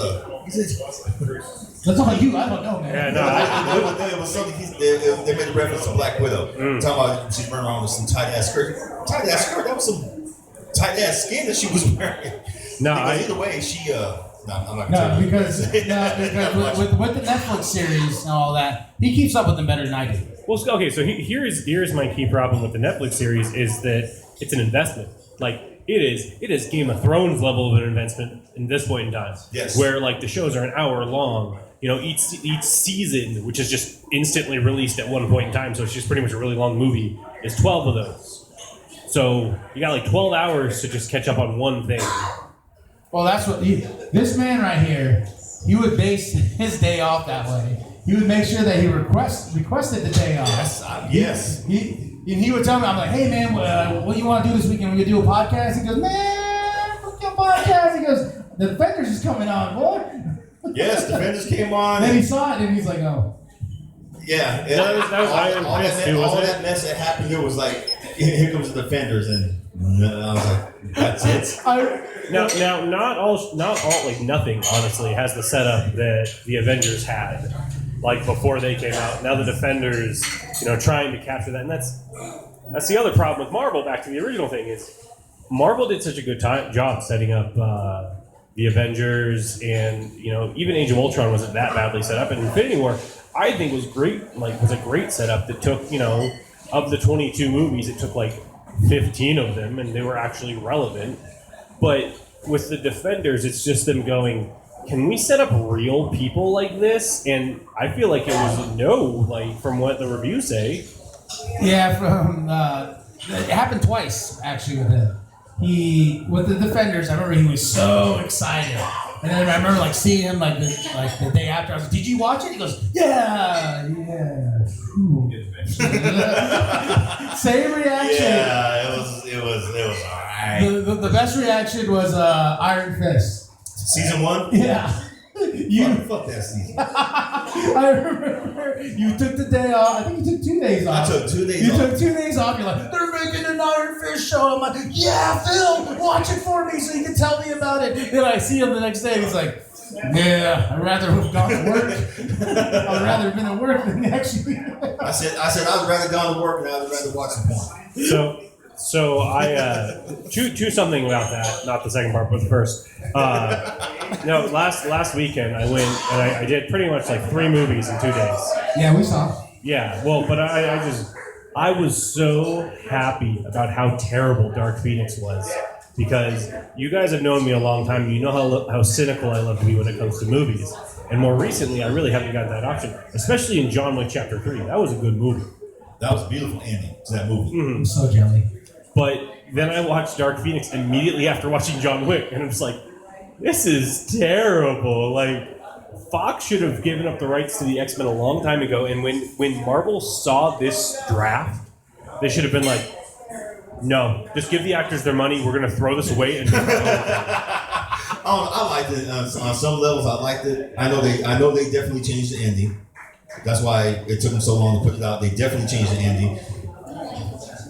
all you, I don't know, man. Yeah, it was something, they made a reference to Black Widow. Talking about she's running around with some tight-ass skirt. Tight-ass skirt, that was some tight-ass skin that she was wearing. Either way, she... I'm not gonna because with the Netflix series and all that, he keeps up with them better than I do. Well, okay, so here's my key problem with the Netflix series is that it's an investment. It is Game of Thrones level of an investment in this point in time. Yes. Where the shows are an hour long. Each season, which is just instantly released at one point in time, so it's just pretty much a really long movie, is 12 of those. So you got 12 hours to just catch up on one thing. Well, that's what this man right here, he would base his day off that way. He would make sure that he requested the day off. Yes. he would tell me, I'm like, hey man, what do you want to do this weekend? We gonna do a podcast? He goes, man, fuck your podcast. He goes, the Defenders is coming on, boy. Yes, Defenders came on. And then he saw it and he's like, oh. Yeah, that was Iron Fist too, wasn't it? All that mess that happened here was like, here comes the Defenders, and I was like, that's it. Now, not all, like nothing. Honestly, has the setup that the Avengers had, like before they came out. Now the Defenders, trying to capture that, and that's the other problem with Marvel. Back to the original thing is, Marvel did such a good job setting up the Avengers, and even Age of Ultron wasn't that badly set up, and Infinity War, I think was great. Like, was a great setup that took of the 22 movies, it took like 15 of them, and they were actually relevant. But with the Defenders, it's just them going, can we set up real people like this? And I feel like it was no, like from what the reviews say. Yeah, it happened twice actually with him. With the Defenders, I remember he was so excited, and then I remember like seeing him like the day after. I was like, "Did you watch it?" He goes, "Yeah." Ooh. Same reaction. Yeah, it was alright. The best reaction was Iron Fist. Season 1? Yeah. Fuck that season. I remember you took the day off. I think you took 2 days off. I took 2 days you off. You took 2 days off. You're like, they're making an Iron Fist show. I'm like, yeah, Phil, watch it for me so you can tell me about it. Then I see him the next day and he's like, yeah, I'd rather have gone to work. I'd rather have been at work than actually. I said I'd rather gone to work and I'd rather watch the porn. So I choose something about that, not the second part, but the first. No, last weekend I went and I did pretty much like 3 movies in 2 days. Yeah, we saw. Yeah, well, but I was so happy about how terrible Dark Phoenix was, because you guys have known me a long time. You know how cynical I love to be when it comes to movies. And more recently, I really haven't got that option, especially in John Wick Chapter 3. That was a good movie. That was a beautiful ending to that movie. Mm-hmm. I'm so jelly. But then I watched Dark Phoenix immediately after watching John Wick, and I'm just like, this is terrible. Like, Fox should have given up the rights to the X-Men a long time ago, and when Marvel saw this draft, they should have been like, no, just give the actors their money, we're going to throw this away. And I liked it. On some levels, I liked it. I know they definitely changed the ending. That's why it took them so long to put it out. They definitely changed the ending.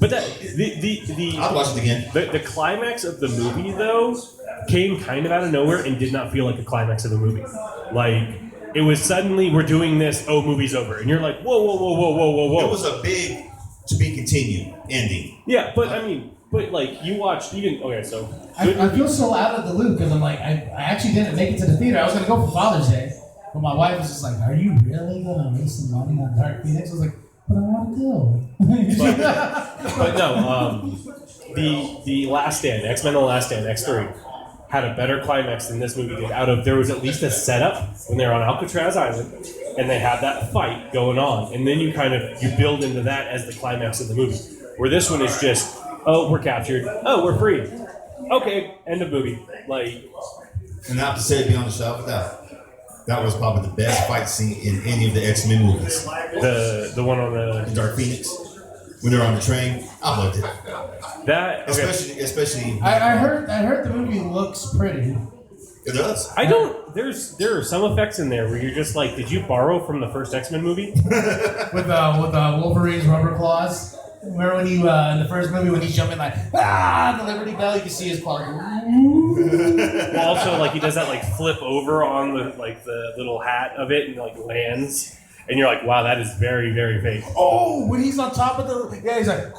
But I'll watch it again. The climax of the movie, though, came kind of out of nowhere and did not feel like a climax of the movie. Like, it was suddenly, we're doing this, movie's over. And you're like, whoa. It was a big to be continued ending. Yeah, but like, you watched even, okay, so. I feel so out of the loop because I'm like, I actually didn't make it to the theater. I was going to go for Father's Day. But my wife was just like, are you really going to waste some money on Dark Phoenix? I was like, but I want to go. but no, the Last Stand, X-Men The Last Stand, X3, had a better climax than this movie did. There was at least a setup when they were on Alcatraz Island, and they had that fight going on. And then you build into that as the climax of the movie. Where this one is just, oh, we're captured. Oh, we're free. Okay, end of movie. Like, and not to say beyond the shadow of a doubt, that was probably the best fight scene in any of the X-Men movies. The one on the Dark Phoenix, when they're on the train, I loved it. That okay. especially. I heard the movie looks pretty. It does. There are some effects in there where you're just like, did you borrow from the first X-Men movie? with Wolverine's rubber claws. Remember when in the first movie when he's jumping like the Liberty Bell, you can see his claw. Well, also like he does that like flip over on the little hat of it and like lands, and you're like, wow, that is very, very fake. Oh, when he's on top of he's like.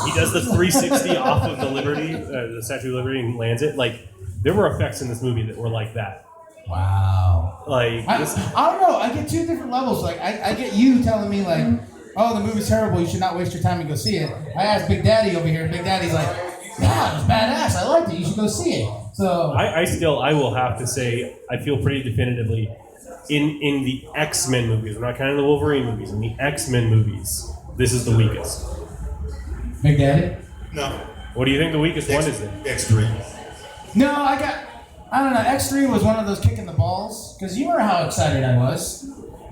He does the 360 off of the Liberty, the Statue of Liberty, and lands it. Like, there were effects in this movie that were like that. Wow. Like, I don't know. I get 2 different levels. Like, I get you telling me like, oh, the movie's terrible. You should not waste your time and go see it. I asked Big Daddy over here. Big Daddy's like, yeah, it was badass. I liked it. You should go see it. So I will have to say, I feel pretty definitively in the X-Men movies. We're not counting the Wolverine movies. In the X-Men movies, this is the weakest. Big Daddy? No. What do you think the weakest one is then? X3. No, I don't know. X3 was one of those kicking the balls. Because you remember how excited I was.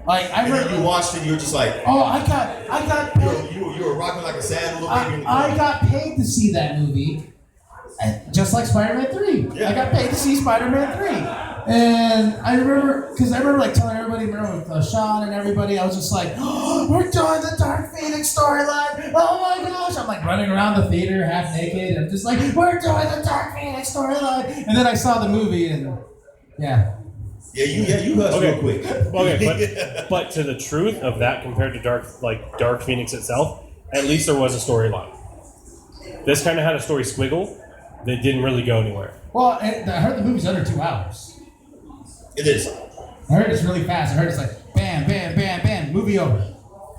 Like I And then remember you watched it, you were just like, oh, I got paid. you were rocking like a sad little baby in the I corner. got paid to see that movie, and just like Spider-Man 3. Yeah. I got paid to see Spider-Man 3. And I remember like telling everybody, remember with Sean and everybody, I was just like, oh, we're doing the Dark Phoenix storyline. Oh my gosh. I'm like running around the theater half naked. I'm just like, we're doing the Dark Phoenix storyline. And then I saw the movie and yeah. You hushed real quick. Okay, but to the truth of that compared to Dark Phoenix itself, at least there was a storyline. This kind of had a story squiggle that didn't really go anywhere. Well, I heard the movie's under 2 hours. It is. I heard it's really fast. I heard it's like bam, bam, bam, bam, movie over.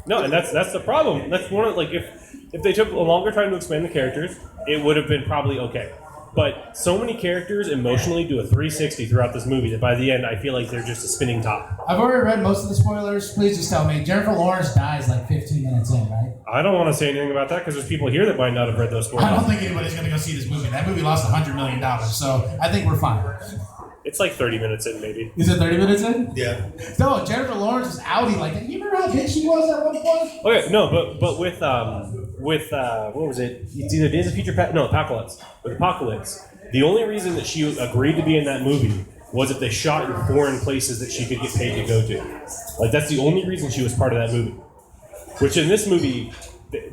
No, and that's the problem. That's one of if they took a longer time to explain the characters, it would have been probably okay. But so many characters emotionally do a 360 throughout this movie that by the end I feel like they're just a spinning top. I've already read most of the spoilers. Please just tell me. Jennifer Lawrence dies like 15 minutes in, right? I don't want to say anything about that because there's people here that might not have read those spoilers. I don't think anybody's going to go see this movie. That movie lost $100 million, so I think we're fine. It's like 30 minutes in, maybe. Is it 30 minutes in? Yeah. No, Jennifer Lawrence is outie like that. You remember how big she was at one point? Okay, no, but with what was it? It's either Days of Future Past, no, Apocalypse. With Apocalypse, the only reason that she agreed to be in that movie was if they shot in foreign places that she could get paid to go to. Like, that's the only reason she was part of that movie. Which in this movie,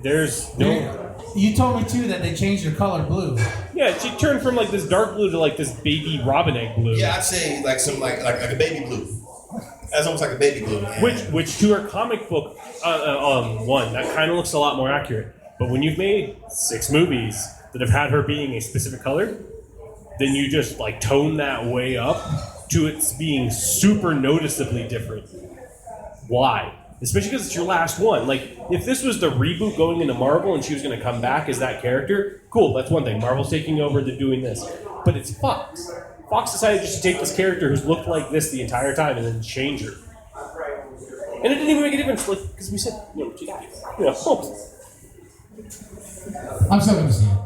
there's no... You told me, too, that they changed her color blue. Yeah, she turned from, like, this dark blue to, like, this baby robin egg blue. Yeah, I'd say like some like a baby blue. That's almost like a baby blue. Man. Which to her comic book one, that kind of looks a lot more accurate. But when you've made 6 movies that have had her being a specific color, then you just like tone that way up to its being super noticeably different. Why? Especially because it's your last one. Like, if this was the reboot going into Marvel and she was going to come back as that character, cool, that's one thing. Marvel's taking over, they're doing this. But it's Fox. Fox decided just to take this character who's looked like this the entire time and then change her. And it didn't even make a difference, like, because we said, she died. I'm still going to see it.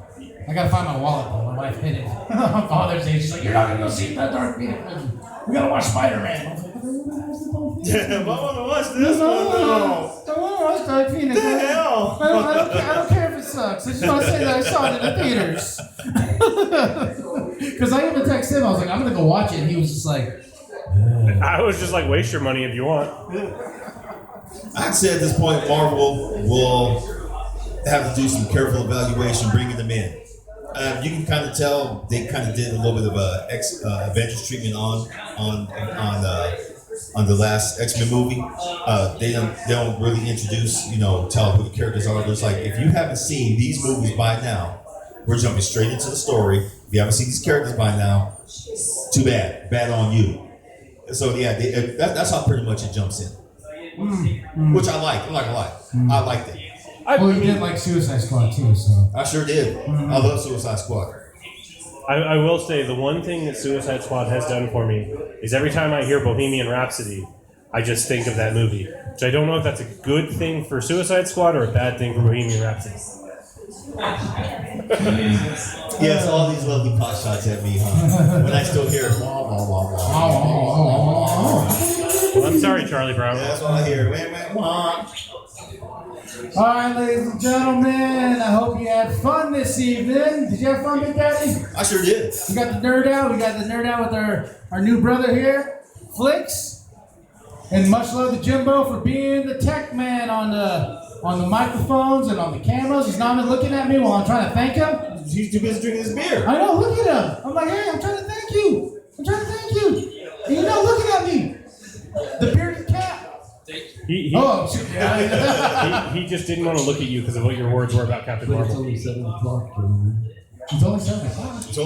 I got to find my wallet, though. My wife hid it on Father's Day. She's like, you're not going to go see that Dark Phoenix movie. We got to watch Spider-Man. I was like, I want to watch this one. I want to watch Dark Phoenix. What the hell? I don't care if it sucks. I just want to say that I saw it in the theaters. Because I even texted him. I was like, I'm going to go watch it. And he was just like... I was just like, waste your money if you want. I'd say at this point, Marvel will have to do some careful evaluation bringing them in. You can kind of tell they kind of did a little bit of a Avengers treatment on the last X-Men movie. They don't really introduce, tell who the characters are. There's like, if you haven't seen these movies by now, we're jumping straight into the story. If you haven't seen these characters by now, too bad. Bad on you. So yeah, that's how pretty much it jumps in. Which I like. I'm not gonna lie. I liked it. Well, you did like Suicide Squad too, so. I sure did. I love Suicide Squad. I will say the one thing that Suicide Squad has done for me is every time I hear Bohemian Rhapsody, I just think of that movie. Which I don't know if that's a good thing for Suicide Squad or a bad thing for Bohemian Rhapsody. Yes, all these lovely pot shots at me, huh? When I still hear wah, wah, wah, wah. Well, I'm sorry, Charlie Brown. That's what I hear. Wah. All right, ladies and gentlemen, I hope you had fun this evening. Did you have fun, Big Daddy? I sure did. We got the nerd out. We got the nerd out with our new brother here, FLIX. And much love to Jimbo for being the tech man on the microphones and on the cameras. He's not even looking at me while I'm trying to thank him. He's too busy drinking his beer. I know, look at him. I'm like, hey, I'm trying to thank you. And you're not looking at me. The bearded cat. He just didn't want to look at you because of what your words were about Captain Marvel. It's only 7 o'clock. It's only 7 o'clock. It's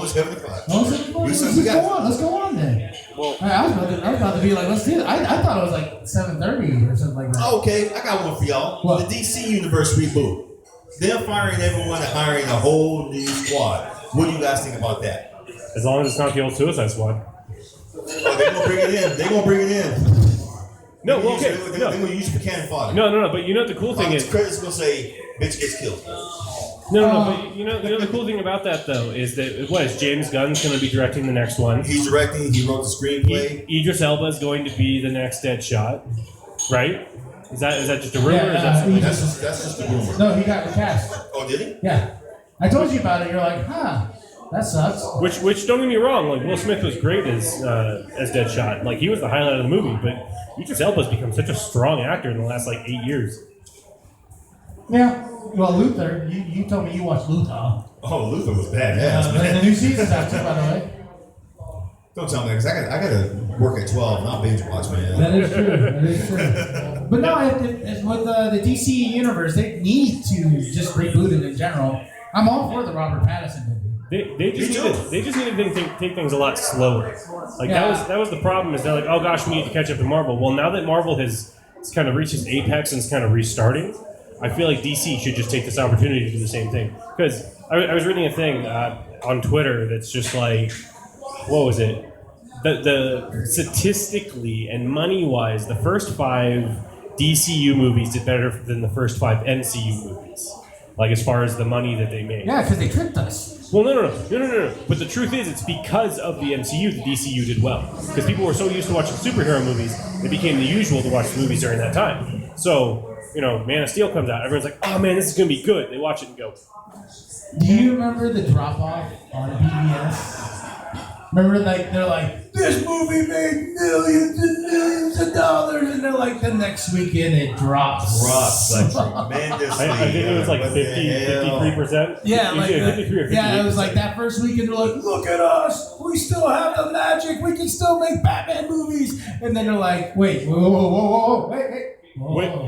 only 7 o'clock. Let's go on then. Well, I was about to be like, let's do it. I thought it was like 7:30 or something like that. Okay, I got one for y'all. What? The DC Universe reboot. They're firing everyone and hiring a whole new squad. What do you guys think about that? as long as it's not the old Suicide Squad. Oh, they're going to bring it in. They're going to bring it in. No, well, okay. They're going to use it for cannon fodder. No. But you know what the cool thing is? Credits going to say, bitch gets killed. No. But you know the cool thing about that though is that James Gunn's going to be directing the next one. He's directing. He wrote the screenplay. Idris Elba is going to be the next Deadshot. right? Is that just a rumor? or is that That's just a rumor. No, he got recast. Oh, did he? Yeah. I told you about it. You're like, huh, that sucks. which don't get me wrong, like Will Smith was great as Deadshot. Like he was the highlight of the movie, but Idris Elba's become such a strong actor in the last like 8 years. Yeah. Well, Luther, you told me you watched Luther. Oh, Luther was badass, The man. new season's out too, by the way. Don't tell me that, because I gotta work at 12, not binge watch, man. That is true. That is true. But no, it's with the DC universe, they need to just reboot it in general. I'm all for the Robert Pattinson movie. They just need to take things a lot slower. Like that was the problem. Is they're like, oh gosh, we need to catch up to Marvel. Well, now that Marvel has kind of reached its apex and is kind of restarting, I feel like DC should just take this opportunity to do the same thing. Because I was reading a thing on Twitter that's just like, what was it? The statistically and money-wise, the first 5 DCU movies did better than the first 5 MCU movies. Like as far as the money that they made. Yeah, because they tricked us. Well, no. But the truth is, it's because of the MCU the DCU did well. Because people were so used to watching superhero movies, it became the usual to watch movies during that time. So, Man of Steel comes out, everyone's like, oh man, this is going to be good. They watch it and go. Do you remember the drop-off on BBS? Remember, they're like, this movie made millions and millions of dollars, and they're like, the next weekend it drops. Like tremendously. I think it was like 53%. Yeah, like 53 or 58%. it was like that first weekend. They're like, look at us, we still have the magic. We can still make Batman movies. And then they're like, wait, whoa, wait.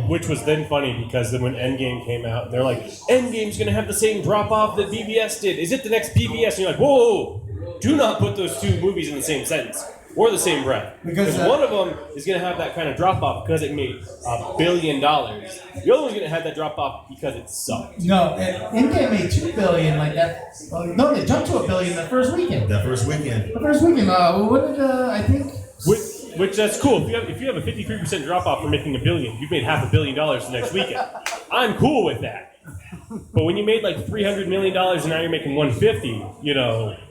Which was then funny because then when Endgame came out, they're like, Endgame's going to have the same drop off that BBS did. Is it the next BBS? And you're like, whoa. Do not put those 2 movies in the same sentence or the same breath. Because one of them is going to have that kind of drop off because it made $1 billion. The other one's going to have that drop off because it sucked. No, Endgame made $2 billion like that. No, they jumped to $1 billion the first weekend. That first weekend. The first weekend. What did I think? Which that's cool. If you have a 53% drop off for making $1 billion, you've made $500 million the next weekend. I'm cool with that. But when you made like $300 million and now you're making $150,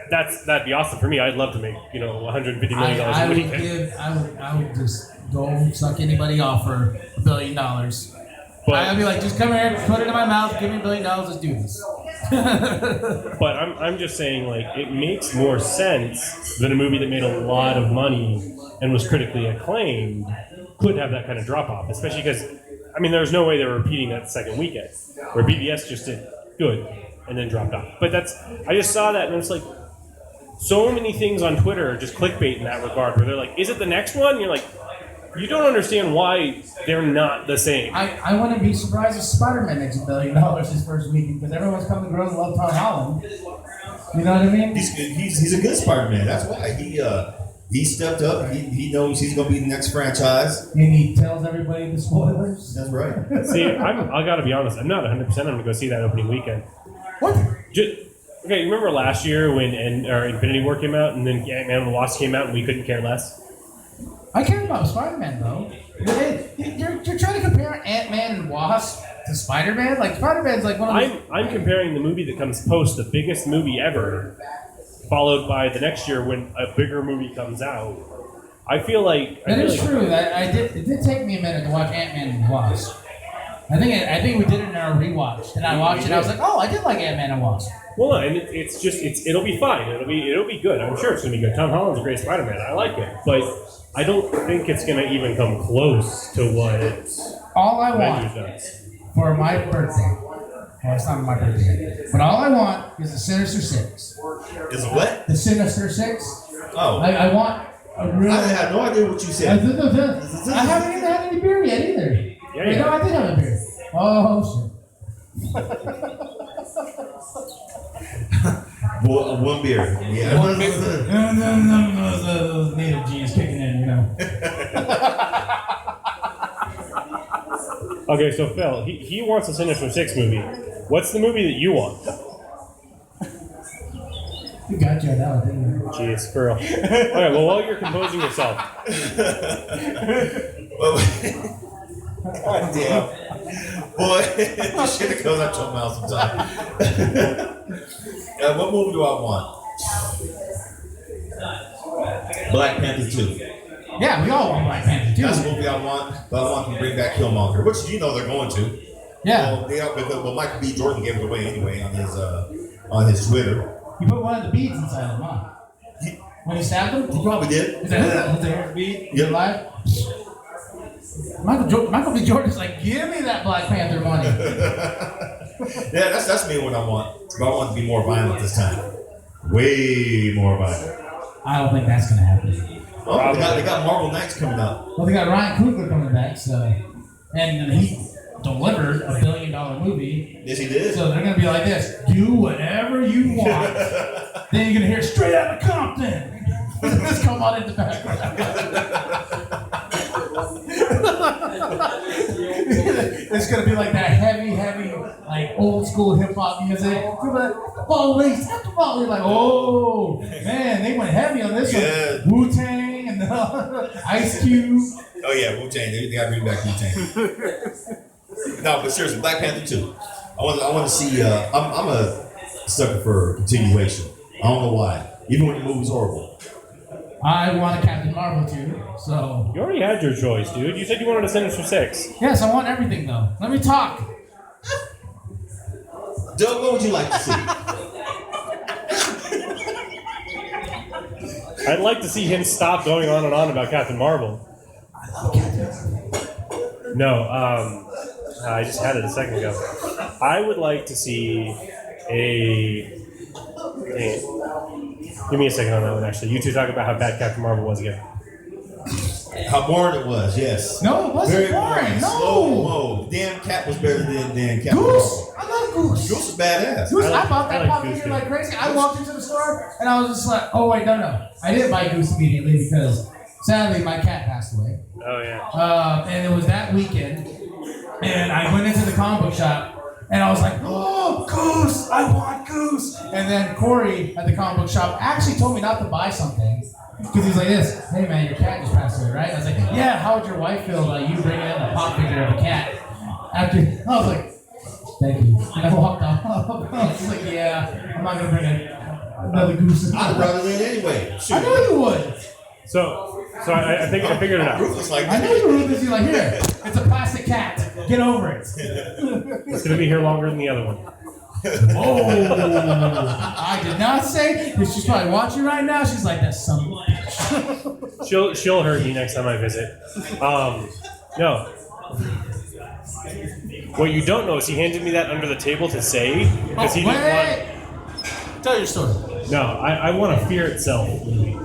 that'd be awesome for me. I'd love to make $150 million a weekend. I would just go suck anybody off for $1 billion. But I'd be like, just come here, put it in my mouth, give me $1 billion, let's do this. But I'm just saying, like, it makes more sense than a movie that made a lot of money and was critically acclaimed could have that kind of drop off, especially because there's no way they were repeating that second weekend where BBS just did good and then dropped off. But I just saw that and it's like, so many things on Twitter are just clickbait in that regard, where they're like, is it the next one? And you're like, you don't understand why they're not the same. I wouldn't be surprised if Spider-Man makes $1 billion his first weekend, because everyone's coming to grow to love Tom Holland. You know what I mean? He's a good Spider-Man. That's why he stepped up. He knows he's going to be the next franchise. And he tells everybody the spoilers. That's right. See, I got to be honest, I'm not 100% I'm going to go see that opening weekend. What? Okay, you remember last year when Infinity War came out and then Ant-Man and the Wasp came out and we couldn't care less? I care about Spider-Man, though. You're trying to compare Ant-Man and Wasp to Spider-Man? Like, Spider-Man's like one of those... I'm comparing the movie that comes post, the biggest movie ever, followed by the next year when a bigger movie comes out. I feel like... That is true. It did take me a minute to watch Ant-Man and Wasp. I think we did it in our rewatch. And I watched it and I was like, oh, I did like Ant-Man and Wasp. Well, and it'll be fine. It'll be good. I'm sure it's gonna be good. Tom Holland's a great Spider-Man. I like it, but I don't think it's gonna even come close to what all I Avengers want does. for my birthday. Well, it's not my birthday, but all I want is the Sinister Six. Is what? The Sinister Six. Oh, I want a real. I had no idea what you said. I haven't even had any beer yet either. Yeah. No, I did have a beer. Oh shit. One beer. Yeah. One beer. No, those native genes kicking in, Okay, so Phil, he wants a Sinister Six movie. What's the movie that you want? You got you now, didn't you? Jeez, for real. Okay, well, while you're composing yourself. God damn. Boy, this shit goes out your mouth sometimes. What movie do I want? Black Panther 2. Yeah, we all want Black Panther too. That's the movie I want, but I want them to bring back Killmonger, which you know they're going to. Yeah. Well, they are, but Michael B. Jordan gave it away anyway on his Twitter. He put one of the beads inside him, huh? When he stabbed him? He probably did. Is that the bead? Yep. Alive? Michael B. Jordan's like, give me that Black Panther money. Yeah, that's me what I want. But I want it to be more violent this time. Way more violent. I don't think that's gonna happen. Oh, they got Marvel Knights coming out. Well, they got Ryan Coogler coming back, so and he delivered a $1 billion movie. Yes, he did. So they're gonna be like this: do whatever you want. Then you're gonna hear straight out of Compton. Just come on in the background. It's gonna be like that heavy, like old school hip hop music. Police, you're like, oh man, they went heavy on this one. Wu-Tang and Ice Cube. Oh yeah, Wu-Tang. They got to bring back Wu-Tang. No, but seriously, Black Panther 2. I want to see. I'm a sucker for continuation. I don't know why. Even when the movie's horrible. I want a Captain Marvel too. So You already had your choice, dude. You said you wanted to send us for 6. yes, I want everything though. Let me talk. Doug, what would you like to see? I'd like to see him stop going on and on about Captain Marvel. I love Captain Marvel. No, I just had it a second ago. I would like to see a. Give me a second on that one, actually. You two talk about how bad Captain Marvel was again. How boring it was, yes. No, it wasn't Very boring. No. Slow-mo. Damn Cap was better than Captain Goose. Marvel. I love Goose. Goose is badass. Goose, I I bought like that pop Goose, figure too. like crazy. I walked into the store and I was just like, oh wait, no. I didn't buy Goose immediately because sadly my cat passed away. Oh, yeah. And it was that weekend, and I went into the comic book shop, and I was like, oh, Goose, I want Goose. And then Corey at the comic book shop actually told me not to buy something, because he's like this, hey man, your cat just passed away, right? I was like, yeah, how would your wife feel about you bringing in a pop figure of a cat? After, I was like, thank you. And I walked off. I was like, yeah, I'm not going to bring another Goose. I'd rather win anyway. Shoot. I know you would. So I think I figured it out. Ruthless like I know you were ruthless. You're like, here, it's a plastic cat. Get over it. It's going to be here longer than the other one. Oh, I did not say. She's probably watching right now. She's like, that's some bitch. She'll hurt me next time I visit. No. What you don't know is he handed me that under the table to say because he didn't want. Tell your story. No, I want a Fear Itself movie.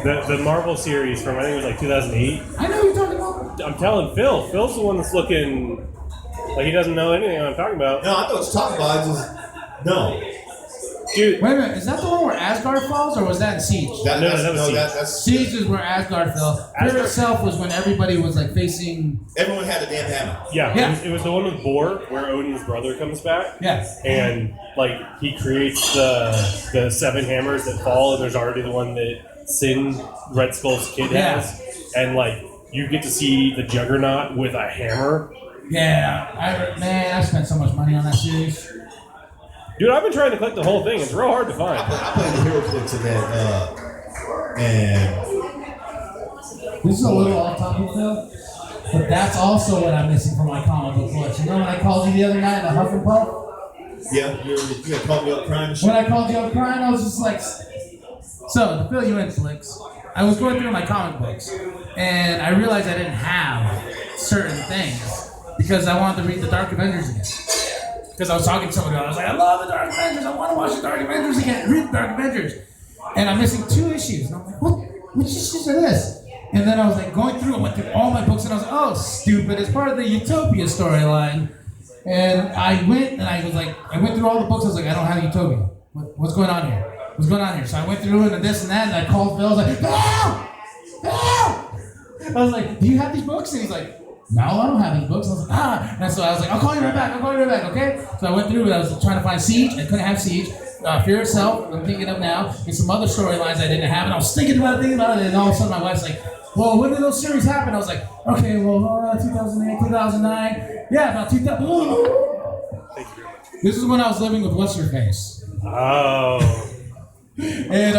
The Marvel series from I think it was like 2008. I know what you're talking about. I'm telling Phil. Phil's the one that's looking like he doesn't know anything I'm talking about. No, I know what you're talking about. I just no. Dude, Wait a minute. Is that the one where Asgard falls, or was that in Siege? that was Siege. That's Siege is where Asgard fell. Fear itself was when everybody was like facing. everyone had a damn hammer. Yeah. It was the one with Bor where Odin's brother comes back. Yes. And like he creates the 7 hammers that fall, and there's already the one that Sin Red Skull's kid has, and like you get to see the Juggernaut with a hammer. Yeah. I spent so much money on that series. Dude, I've been trying to collect the whole thing. It's real hard to find. I played the Hero Flicks in that, and This is a little off topic, Phil, but that's also what I'm missing from my comic book collection. Remember when I called you the other night in the Huff and Puff? yeah, you had called me up crying and shit. When I called you up crying, I was just like, so to fill you in, FLIX, I was going through my comic books, and I realized I didn't have certain things because I wanted to read the Dark Avengers again. Because I was talking to somebody, I was like, I love the Dark Avengers, I want to watch the Dark Avengers again, read the Dark Avengers. And I'm missing 2 issues, and I'm like, which issues are this? And then I was like going through and went through all my books, and I was like, oh, stupid, it's part of the Utopia storyline. And I went through all the books, I was like, I don't have Utopia. What's going on here? What's going on here? So I went through and this and that, and I called Phil. I was like, help! Help! I was like, do you have these books? And he's like, no, I don't have these books. I was like, And so I was like, I'll call you right back, okay? So I went through and I was trying to find Siege. I couldn't have Siege. Fear Itself, I'm thinking of now, and some other storylines I didn't have. And I was thinking about it, and all of a sudden my wife's like, well, when did those series happen? I was like, okay, well, 2008, 2009. Yeah, about 2000. Thank you very much. This is when I was living with What's-Her-Face. Oh. And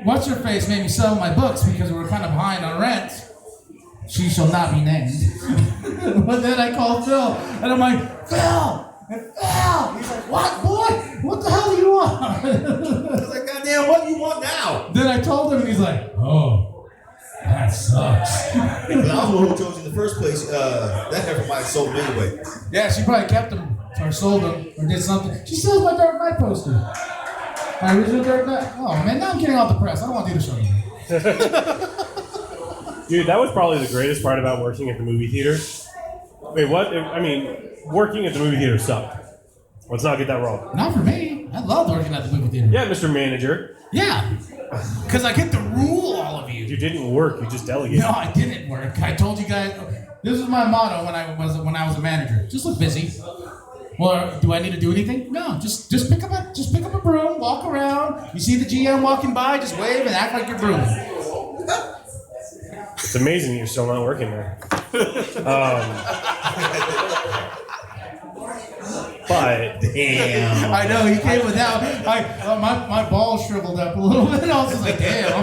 what's her face made me sell my books because we were kind of behind on rent. She shall not be named. But then I called Phil, and I'm like, Phil! He's like, what, boy? What the hell do you want? I was like, goddamn, what do you want now? Then I told him, and he's like, oh, that sucks. But I was the one who told you in the first place, that heifer might have sold them anyway. Yeah, she probably kept them, or sold them, or did something. She sells my Dark Knight poster. My original Dark Knight. Oh, man, now I'm getting off the press. I don't want to do the show anymore. Dude, that was probably the greatest part about working at the movie theater. Wait, what? I mean, working at the movie theater sucked. Let's not get that wrong. Not for me. I loved working at the movie theater. Yeah, Mr. Manager. Yeah. Because I get to rule all of you. You didn't work, you just delegated. No, I didn't work. I told you guys, okay, this was my motto when I was a manager. Just look busy. Well, do I need to do anything? No, just pick up a broom, walk around. You see the GM walking by, just wave and act like you're brooming. It's amazing you're still not working there. But damn, I know he came without. My balls shriveled up a little bit. I was just like, damn,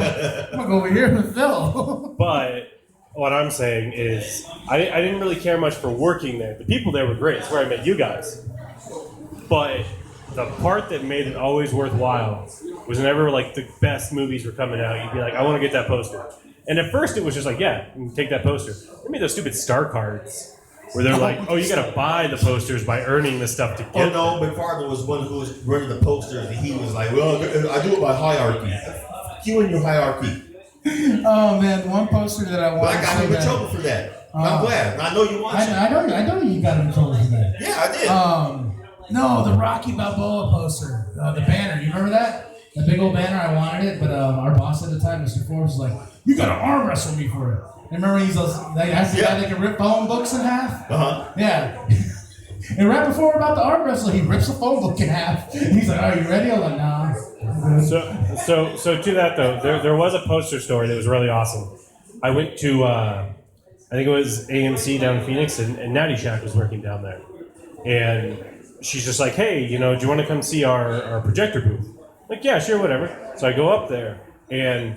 I'm gonna go over here with Phil. But what I'm saying is, I didn't really care much for working there. The people there were great. It's where I met you guys. But the part that made it always worthwhile was whenever like the best movies were coming out, you'd be like, I want to get that poster. And at first it was just like, yeah, you can take that poster. They made those stupid star cards where they're like, oh, you gotta buy the posters by earning the stuff to get them. Oh no, McFarland was one who was running the posters, and he was like, well, I do it by hierarchy. You and your hierarchy. Oh man, one poster that I wanted. But I got him in trouble for that. I'm glad. I know you want to. I know you got him in trouble for that. Yeah, I did. No, the Rocky Balboa poster, the banner. You remember that? The big old banner. I wanted it, but our boss at the time, Mr. Forbes, was like, "You got to arm wrestle me for it." And remember, he's that's the guy that can rip phone books in half. Yeah. And right before we're about to arm wrestle, he rips a phone book in half. And he's like, "Are you ready?" I'm like, "Nah." So to that though, there was a poster store that was really awesome. I went to I think it was AMC down in Phoenix, and Natty Shack was working down there, and she's just like, hey, do you want to come see our projector booth? Like, yeah, sure, whatever. So I go up there, and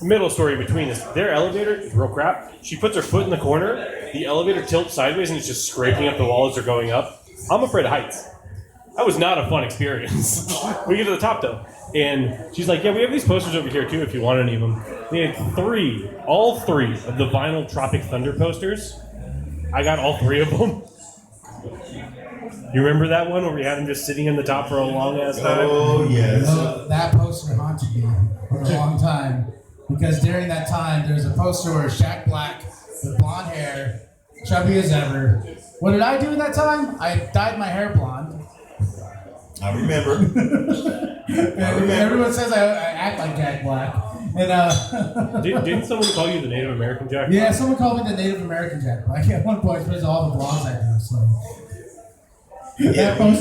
middle story between is their elevator is real crap. She puts her foot in the corner, the elevator tilts sideways, and it's just scraping up the wall as they're going up. I'm afraid of heights. That was not a fun experience. We get to the top though, and she's like, yeah, we have these posters over here too if you want any of them. They had all three of the vinyl Tropic Thunder posters. I got all three of them. You remember that one where we had him just sitting in the top for a long ass time? Oh yes. That poster haunted me for a long time because during that time there was a poster where Shaq Black with blonde hair, chubby as ever. What did I do at that time? I dyed my hair blonde. I remember. Everyone says I act like Jack Black. And Didn't someone call you the Native American Jack Black? Yeah, someone called me the Native American Jack Black at one point because of all the blondes I do. So. Yeah, when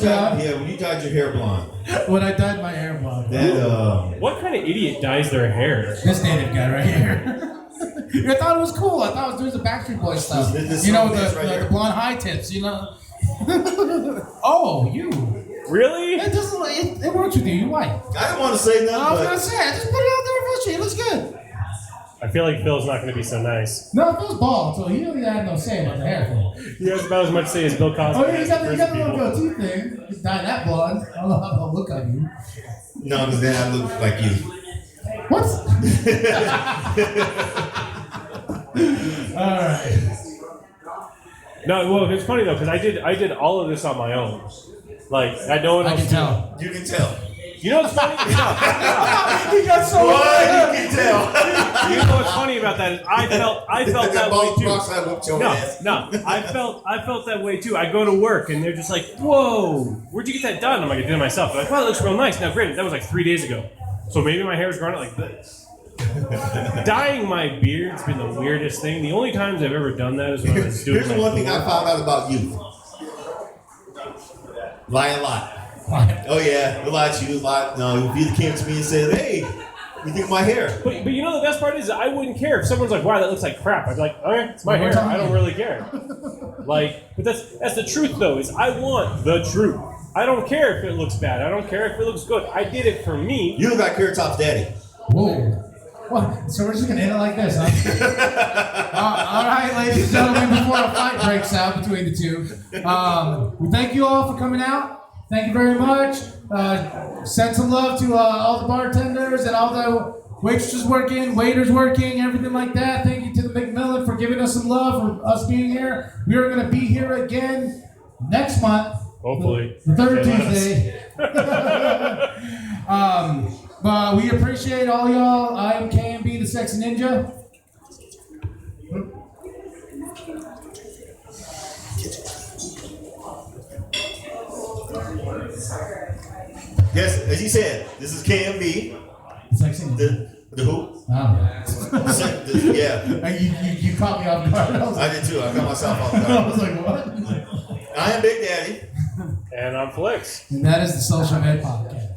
you dyed your hair blonde. When I dyed my hair blonde. What kind of idiot dyes their hair? This native guy right here. I thought it was cool. I thought it was doing the Backstreet Boys stuff. The blonde high tips, Oh, you. Really? It works with you. You're white. I didn't want to say nothing. I was going to say, I just put it out there for you. It looks good. I feel like Phil's not going to be so nice. No, Phil's bald, so he really had no say about the hair thing. He has about as much say as Bill Cosby. Oh, yeah, you got the little goatee thing. Just dye that blonde. I don't know how they'll look on you. No, because then I look like you. What? All right. No, well, it's funny though because I did all of this on my own. Like I know what I can tell. You can tell. You know what's funny? He got so you can tell. You know what's funny about that is I felt that way too. I felt that way too. I go to work and they're just like, "Whoa, where'd you get that done?" I'm like, "I did it myself." But I thought it looks real nice. Now, granted, that was like 3 days ago, so maybe my hair's grown out like this. Dyeing my beard's been the weirdest thing. The only times I've ever done that is when I was doing. Here's the one thing I found out about you. Lie a lot. Oh yeah, a lot. You a lot. No, if you came to me and said, "Hey, you think of my hair?" But the best part is I wouldn't care if someone's like, "Wow, that looks like crap." I'd be like, "Okay, it's my hair. I don't really care." But that's the truth though. Is I want the truth. I don't care if it looks bad. I don't care if it looks good. I did it for me. You look like Carrot Top's daddy. Whoa. What? So we're just going to end it like this, huh? All right, ladies and gentlemen, before a fight breaks out between the two, we thank you all for coming out. Thank you very much. Send some love to all the bartenders and all the waitresses working, waiters working, everything like that. Thank you to the McMillan for giving us some love, for us being here. We are going to be here again next month. Hopefully. The third Tuesday. But we appreciate all y'all. I am KMB, the Sexy Ninja. Yes, as you said, this is KMB. Sexy Ninja. The who? Oh. Yeah. You caught me off guard. I did too. I got myself off I guard. was like, what? I am Big Daddy. And I'm FLIX. And that is the SouljAZ Podcast.